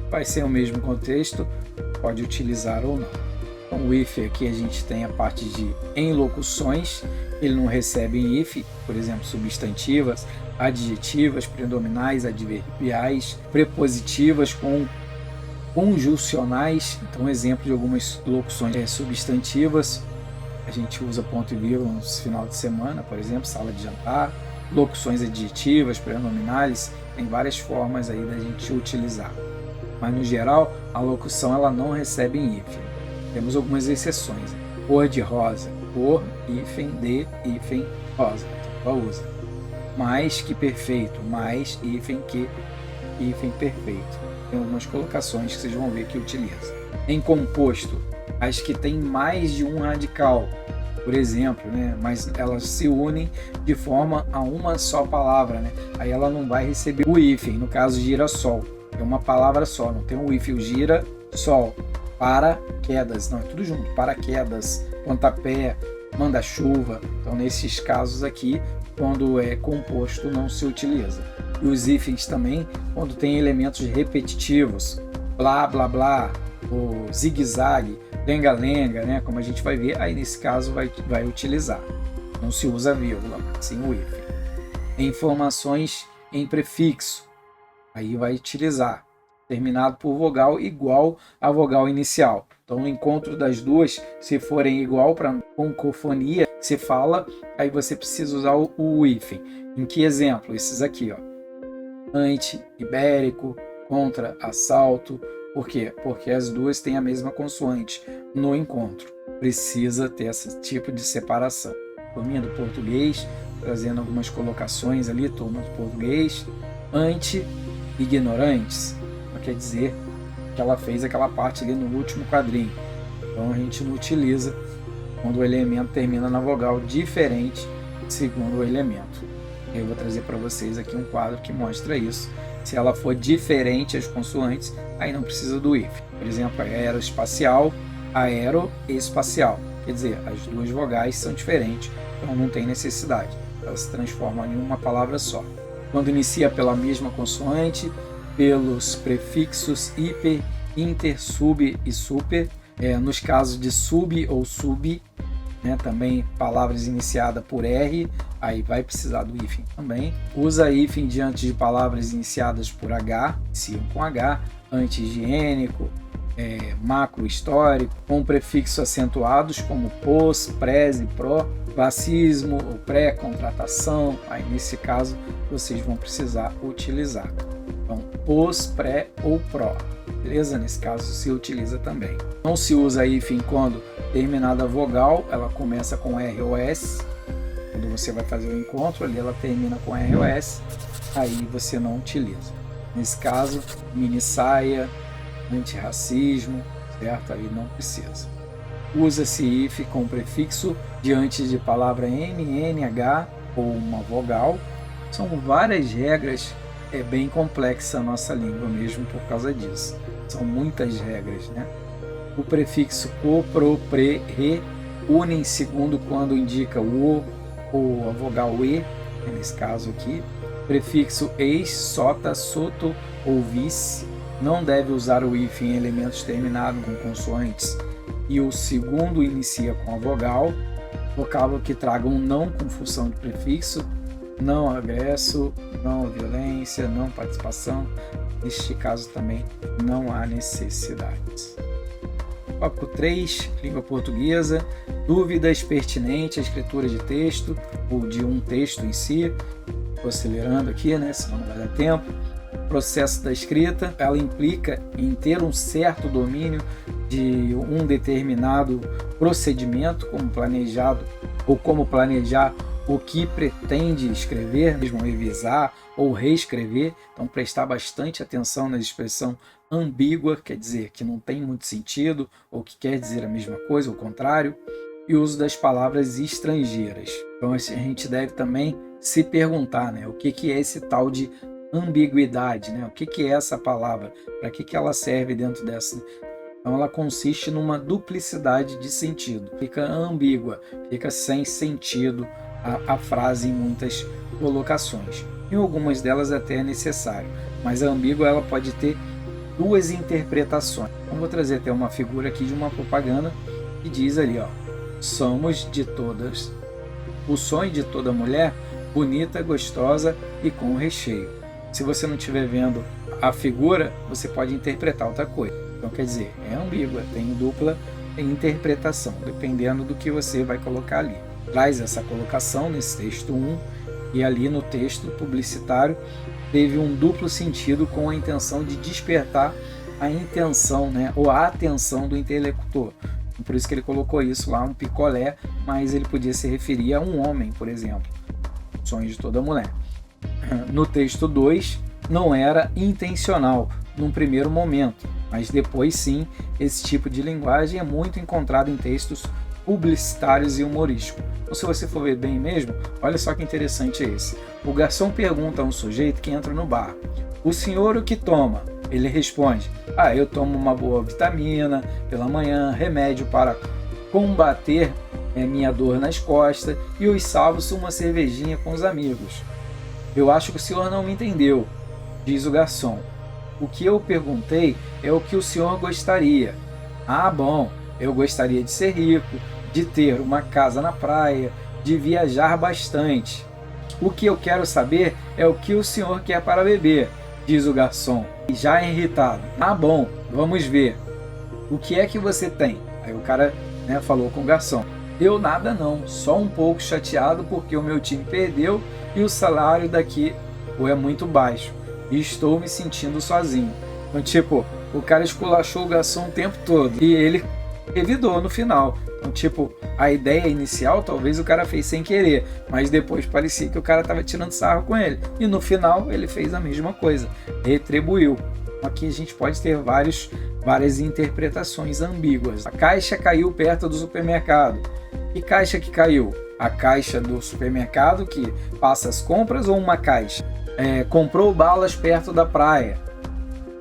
Vai ser o mesmo contexto, pode utilizar ou não. Então, o if aqui a gente tem a parte de enlocuções, ele não recebe em if, por exemplo, substantivas, adjetivas, predominais, adverbiais, prepositivas com conjuncionais. Então, exemplo de algumas locuções substantivas, a gente usa ponto e vírgula no final de semana, por exemplo, sala de jantar. Locuções adjetivas, predominais, tem várias formas aí da gente utilizar. Mas, no geral, a locução ela não recebe em hífen. Temos algumas exceções. Cor de rosa, cor, hífen, de, hífen, rosa. Então, usa. Mais que perfeito, mais, hífen, que, hífen, perfeito. Tem algumas colocações que vocês vão ver que utiliza. Em composto, as que têm mais de um radical, por exemplo, né? Mas elas se unem de forma a uma só palavra, né? Aí ela não vai receber o hífen, no caso girassol. É uma palavra só, não tem um hífen, o gira, sol. Paraquedas, não, é tudo junto. Paraquedas, pontapé, manda-chuva. Então, nesses casos aqui, quando é composto, não se utiliza. E os hífens também, quando tem elementos repetitivos, blá, blá, blá, o zigue-zague, lenga-lenga, né? Como a gente vai ver, aí nesse caso vai utilizar. Não se usa vírgula, mas sim o hífen. Informações em prefixo, aí vai utilizar. Terminado por vogal igual à vogal inicial. Então, o encontro das duas, se forem igual para concofonia, se fala, aí você precisa usar o hífen. Em que exemplo? Esses aqui, ó. Ante, ibérico, contra, assalto. Por quê? Porque as duas têm a mesma consoante no encontro. Precisa ter esse tipo de separação. Turminha do português, trazendo algumas colocações ali, turma do português. Ante, ignorantes. Quer dizer que ela fez aquela parte ali no último quadrinho. Então a gente não utiliza quando o elemento termina na vogal diferente segundo o elemento. Eu vou trazer para vocês aqui um quadro que mostra isso. Se ela for diferente as consoantes, aí não precisa do if. Por exemplo, aeroespacial, aeroespacial. Quer dizer, as duas vogais são diferentes, então não tem necessidade. Elas se transformam em uma palavra só. Quando inicia pela mesma consoante, pelos prefixos hiper, inter, sub e super. Nos casos de sub ou sub, né, também palavras iniciadas por R aí vai precisar do hífen também. Usa hífen diante de palavras iniciadas por H, iniciam com H, anti-higiênico, macro histórico, com prefixos acentuados como pós, pré e pró, bacismo ou pré-contratação. Aí nesse caso vocês vão precisar utilizar. Então, pós, pré ou pró. Beleza? Nesse caso se utiliza também. Não se usa hífen quando terminada a vogal, ela começa com R ou S. Quando você vai fazer o encontro, ali ela termina com R ou S. Aí você não utiliza. Nesse caso, mini saia, antirracismo, certo? Aí não precisa. Usa-se hífen com prefixo diante de palavra M, N, H ou uma vogal. São várias regras, é bem complexa a nossa língua mesmo por causa disso. São muitas regras, né? O prefixo co, pro, pre, re unem segundo quando indica o ou a vogal E, nesse caso aqui. Prefixo ex, sota, soto ou vis. Não deve usar o hífen em elementos terminados com consoantes e o segundo inicia com a vogal. Vocábulo que traga um não com função de prefixo, não agresso, não violência, não participação. Neste caso também não há necessidades. Tópico 3, língua portuguesa. Dúvidas pertinentes à escritura de texto ou de um texto em si. Estou acelerando aqui, né? Senão não vai dar tempo. Processo da escrita, ela implica em ter um certo domínio de um determinado procedimento, como planejado ou como planejar o que pretende escrever, mesmo revisar ou reescrever. Então prestar bastante atenção na expressão ambígua, quer dizer que não tem muito sentido ou que quer dizer a mesma coisa, ou o contrário, e o uso das palavras estrangeiras. Então a gente deve também se perguntar, né, o que é esse tal de ambiguidade, né? O que é essa palavra? Para que ela serve dentro dessa? Então ela consiste numa duplicidade de sentido. Fica ambígua, fica sem sentido a frase em muitas colocações. Em algumas delas até é necessário, mas a ambígua ela pode ter duas interpretações. Então, vou trazer até uma figura aqui de uma propaganda que diz ali, ó, somos de todas, o sonho de toda mulher, bonita, gostosa e com recheio. Se você não estiver vendo a figura, você pode interpretar outra coisa. Então, quer dizer, é ambígua, tem dupla interpretação, dependendo do que você vai colocar ali. Traz essa colocação nesse texto 1 e ali no texto publicitário teve um duplo sentido com a intenção de despertar a intenção, né, ou a atenção do interlocutor. Por isso que ele colocou isso lá, um picolé, mas ele podia se referir a um homem, por exemplo. Sonho de toda mulher. No texto 2, não era intencional num primeiro momento, mas depois sim, esse tipo de linguagem é muito encontrado em textos publicitários e humorísticos. Então, se você for ver bem mesmo, olha só que interessante é esse. O garçom pergunta a um sujeito que entra no bar: o senhor o que toma? Ele responde: eu tomo uma boa vitamina pela manhã, remédio para combater minha dor nas costas e os sábados uma cervejinha com os amigos. Eu acho que o senhor não me entendeu, diz o garçom. O que eu perguntei é o que o senhor gostaria. Bom, eu gostaria de ser rico, de ter uma casa na praia, de viajar bastante. O que eu quero saber é o que o senhor quer para beber, diz o garçom, já irritado. Bom, vamos ver. O que é que você tem? Aí o cara, falou com o garçom. Eu nada não, só um pouco chateado porque o meu time perdeu e o salário daqui é muito baixo e estou me sentindo sozinho. Então, o cara esculachou o garçom o tempo todo e ele revidou no final. Então, a ideia inicial talvez o cara fez sem querer, mas depois parecia que o cara estava tirando sarro com ele. E no final ele fez a mesma coisa, retribuiu. Aqui a gente pode ter várias interpretações ambíguas. A caixa caiu perto do supermercado. Que caixa que caiu? A caixa do supermercado que passa as compras ou uma caixa? Comprou balas perto da praia.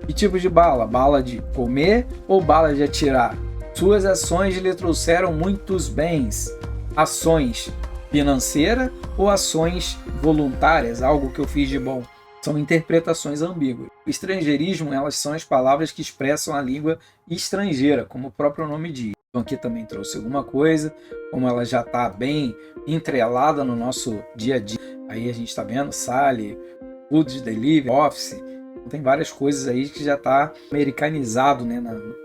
Que tipo de bala? Bala de comer ou bala de atirar? Suas ações lhe trouxeram muitos bens. Ações financeiras ou ações voluntárias? Algo que eu fiz de bom. São interpretações ambíguas. O estrangeirismo, elas são as palavras que expressam a língua estrangeira, como o próprio nome diz. Então aqui também trouxe alguma coisa, como ela já está bem entrelada no nosso dia a dia. Aí a gente está vendo Sally, Food Delivery, Office, tem várias coisas aí que já está americanizado, né,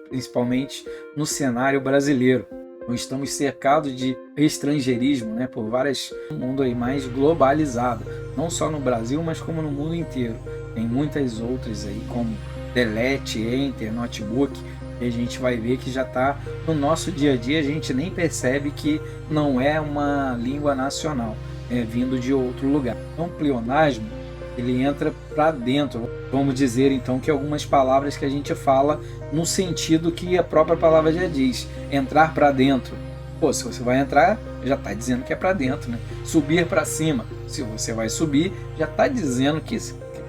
principalmente no cenário brasileiro. Então, estamos cercados de estrangeirismo, né, por várias um mundo aí mais globalizado, não só no Brasil, mas como no mundo inteiro. Tem muitas outras aí, como Delete, Enter, Notebook, e a gente vai ver que já está no nosso dia a dia, a gente nem percebe que não é uma língua nacional, é vindo de outro lugar. Então, pleonasmo, ele entra para dentro. Vamos dizer então que algumas palavras que a gente fala no sentido que a própria palavra já diz, entrar para dentro. Pô, se você vai entrar, já está dizendo que é para dentro, né? Subir para cima, se você vai subir, já está dizendo que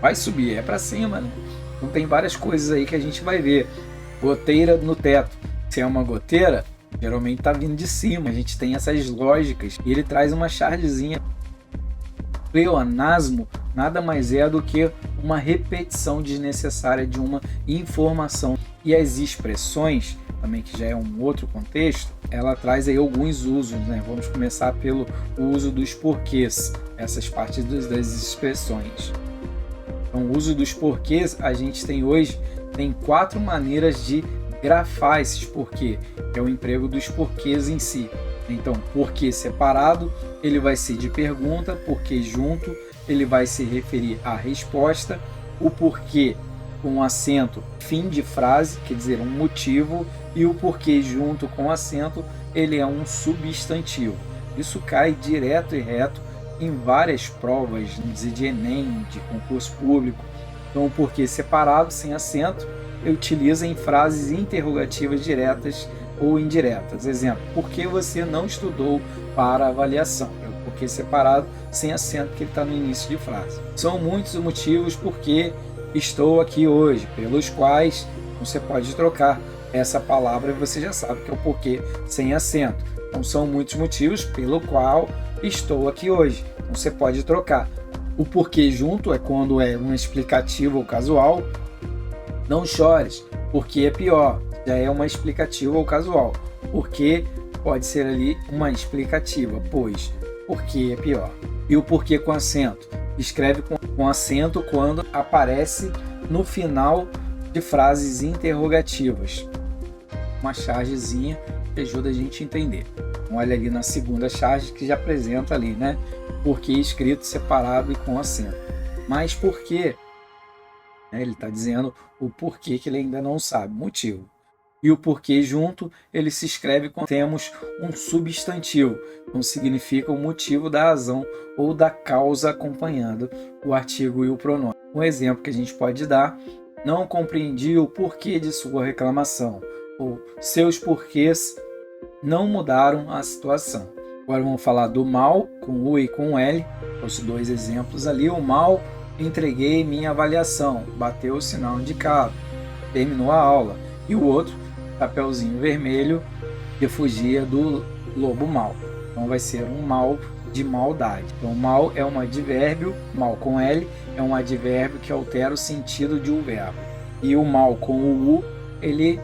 vai subir, é para cima, né? Então tem várias coisas aí que a gente vai ver. Goteira no teto. Se é uma goteira, geralmente está vindo de cima. A gente tem essas lógicas e ele traz uma chargezinha. Pleonasmo nada mais é do que uma repetição desnecessária de uma informação. E as expressões, também que já é um outro contexto, ela traz aí alguns usos, né? Vamos começar pelo uso dos porquês, essas partes das expressões. Então, o uso dos porquês, a gente tem hoje 4 maneiras de grafar esses porquê, que é o emprego dos porquês em si. Então, porquê separado, ele vai ser de pergunta, porquê junto, ele vai se referir à resposta, o porquê com acento, fim de frase, quer dizer, um motivo, e o porquê junto com acento, ele é um substantivo. Isso cai direto e reto em várias provas, vamos dizer, de Enem, de concurso público. Então, o porquê separado, sem acento, utiliza em frases interrogativas diretas ou indiretas. Exemplo, por que você não estudou para a avaliação? É o porquê separado, sem acento, que ele está no início de frase. São muitos os motivos por que estou aqui hoje, pelos quais você pode trocar essa palavra e você já sabe que é o porquê sem acento. Então, são muitos motivos pelo qual estou aqui hoje. Então, você pode trocar. O porquê junto é quando é um explicativo ou casual. Não chores, porque é pior. Já é uma explicativa ou casual. Porque pode ser ali uma explicativa, pois porque é pior. E o porquê com acento? Escreve com acento quando aparece no final de frases interrogativas. Uma chargezinha que ajuda a gente a entender. Então, olha ali na segunda charge que já apresenta ali, né? Porquê escrito separado e com acento. Mas por quê? Ele está dizendo o porquê que ele ainda não sabe, motivo. E o porquê junto, ele se escreve quando temos um substantivo, então significa o motivo da razão ou da causa acompanhando o artigo e o pronome. Um exemplo que a gente pode dar: não compreendi o porquê de sua reclamação, ou seus porquês não mudaram a situação. Agora vamos falar do mal, com U e com L, os 2 exemplos ali. O mal, entreguei minha avaliação, bateu o sinal indicado, terminou a aula. E o outro, chapeuzinho vermelho, refugia do lobo mau. Então vai ser um mal de maldade. Então mal é um advérbio, mal com L é um advérbio que altera o sentido de um verbo. E o mal com o U, ele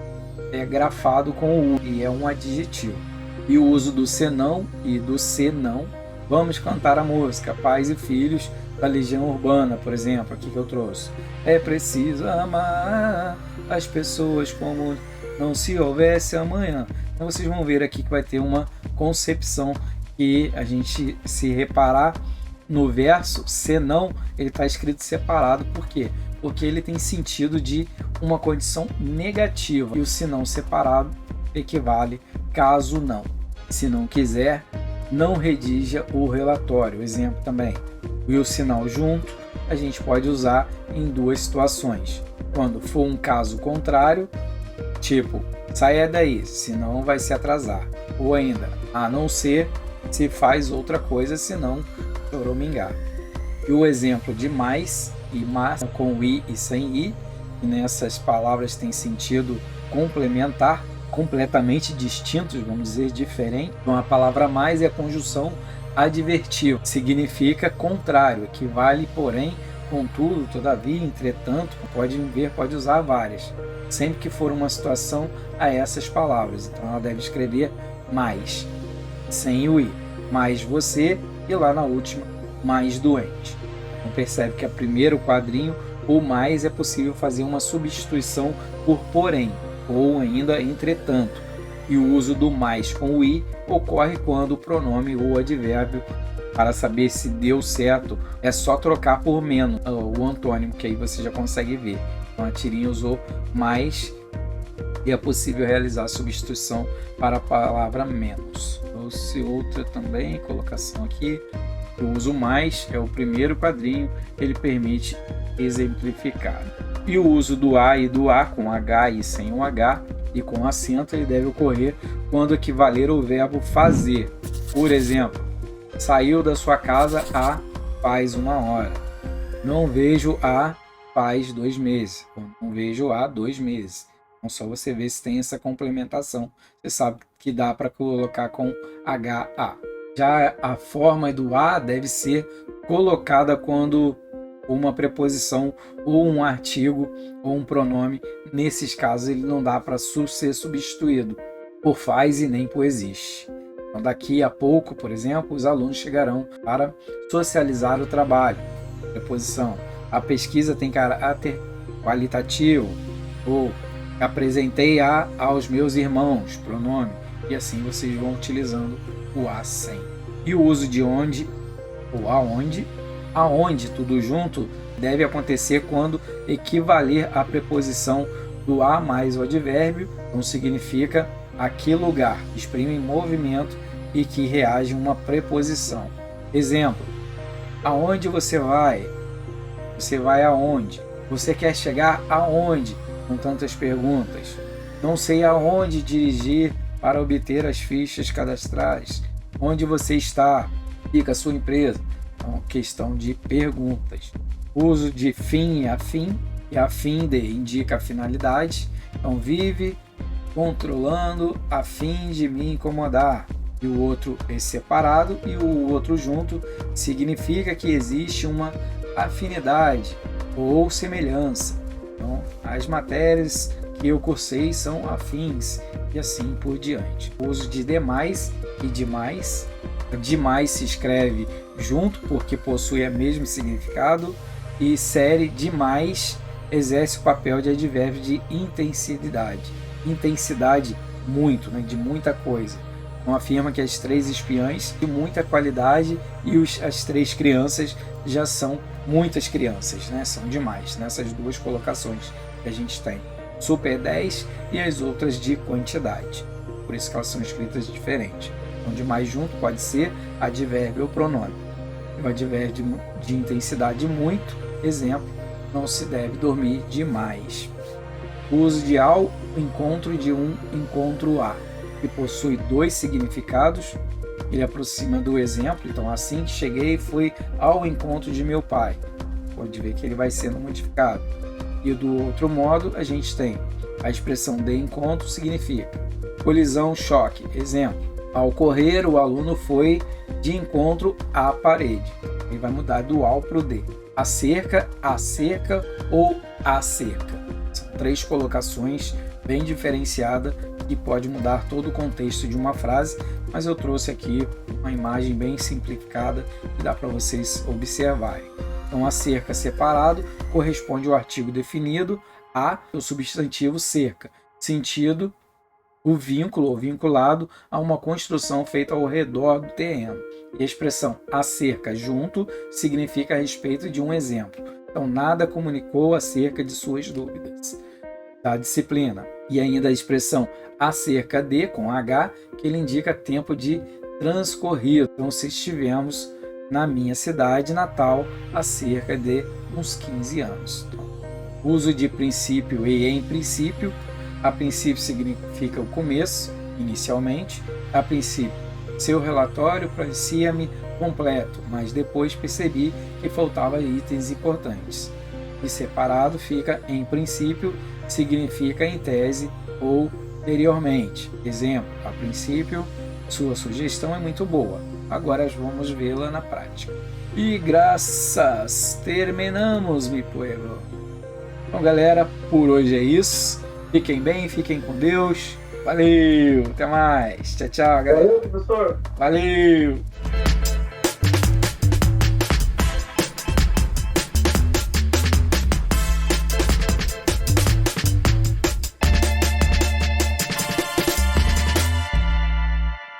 é grafado com o U e é um adjetivo. E o uso do senão e do senão. Vamos cantar a música Pais e Filhos da Legião Urbana, por exemplo, aqui que eu trouxe. É preciso amar as pessoas como não se houvesse amanhã. Então vocês vão ver aqui que vai ter uma concepção que a gente, se reparar no verso, senão, ele está escrito separado. Por quê? Porque ele tem sentido de uma condição negativa. E o senão separado equivale caso não. Se não quiser, não redija o relatório. Exemplo também. E o sinal junto a gente pode usar em 2 situações. Quando for um caso contrário, tipo, saia daí, senão vai se atrasar. Ou ainda, a não ser se faz outra coisa, senão choramingar. E o exemplo de mais e mas com i e sem i, e nessas palavras tem sentido complementar, completamente distintos, vamos dizer, diferente. Então a palavra mais é a conjunção advertiva, significa contrário, equivale, porém, contudo, todavia, entretanto, pode usar várias, sempre que for uma situação a essas palavras. Então ela deve escrever mais, sem o i, mais você, e lá na última, mais doente. Então percebe que a primeiro quadrinho, o mais, é possível fazer uma substituição por porém, ou ainda entretanto. E o uso do mais com o i ocorre quando o pronome ou advérbio, para saber se deu certo, é só trocar por menos, o antônimo, que aí você já consegue ver. Então a tirinha usou mais e é possível realizar a substituição para a palavra menos. Trouxe outra também, colocação aqui. O uso mais é o primeiro quadrinho, ele permite exemplificar. E o uso do a e do a com h e sem o h e com acento, ele deve ocorrer quando equivaler ao verbo fazer. Por exemplo, saiu da sua casa há faz 1 hora. Não vejo há faz 2 meses. Ou não vejo há 2 meses. Então só você ver se tem essa complementação. Você sabe que dá para colocar com HA. Já a forma do a deve ser colocada quando uma preposição ou um artigo ou um pronome. Nesses casos ele não dá para ser substituído por faz e nem por existe. Então, daqui a pouco, por exemplo, os alunos chegarão para socializar o trabalho. Preposição. A pesquisa tem caráter qualitativo. Ou apresentei aos meus irmãos. Pronome. E assim vocês vão utilizando o a sem. E o uso de onde ou aonde. Aonde, tudo junto, deve acontecer quando equivaler à preposição do a mais o advérbio. Então significa a que lugar, exprime movimento e que reage uma preposição. Exemplo: aonde você vai? Você vai aonde? Você quer chegar aonde? Com tantas perguntas. Não sei aonde dirigir para obter as fichas cadastrais. Onde você está? Fica a sua empresa. Então, questão de perguntas. Uso de fim e a fim de indica a finalidade. Então, vive controlando a fim de me incomodar. E o outro é separado e o outro junto significa que existe uma afinidade ou semelhança. Então, as matérias que eu cursei são afins e assim por diante. O uso de demais e demais. Demais se escreve junto porque possui o mesmo significado, e série demais exerce o papel de advérbio de intensidade. Intensidade, muito, né, de muita coisa. Então afirma que as 3 espiãs de muita qualidade e as 3 crianças já são muitas crianças, né? São demais nessas 2 colocações que a gente tem. Super 10 e as outras de quantidade. Por isso que elas são escritas diferentes. Então demais junto pode ser advérbio ou pronome. O advérbio de intensidade muito, exemplo, não se deve dormir demais. O uso de ao encontro de um encontro a, que possui 2 significados. Ele aproxima do exemplo. Então, assim que cheguei, fui ao encontro de meu pai. Pode ver que ele vai sendo modificado. E do outro modo, a gente tem a expressão de encontro, significa colisão, choque. Exemplo: ao correr, o aluno foi de encontro à parede. Ele vai mudar do ao para o de. A cerca ou a cerca. São 3 colocações bem diferenciadas que pode mudar todo o contexto de uma frase, mas eu trouxe aqui uma imagem bem simplificada que dá para vocês observarem. Então, a cerca separado corresponde ao artigo definido, a o substantivo cerca, sentido o vínculo ou vinculado a uma construção feita ao redor do terreno. E a expressão acerca junto significa a respeito de um exemplo. Então, nada comunicou acerca de suas dúvidas da disciplina. E ainda a expressão acerca de, com H, que ele indica tempo de transcorrido. Então, se estivemos na minha cidade natal há cerca de uns 15 anos. Então, uso de princípio e em princípio. A princípio significa o começo, inicialmente. A princípio, seu relatório parecia-me completo, mas depois percebi que faltavam itens importantes. E separado fica em princípio, significa em tese ou anteriormente. Exemplo: a princípio, sua sugestão é muito boa. Agora vamos vê-la na prática. E graças, terminamos, mi pueblo. Então, galera, por hoje é isso. Fiquem bem, fiquem com Deus. Valeu, até mais. Tchau, tchau, galera. Valeu, professor. Valeu.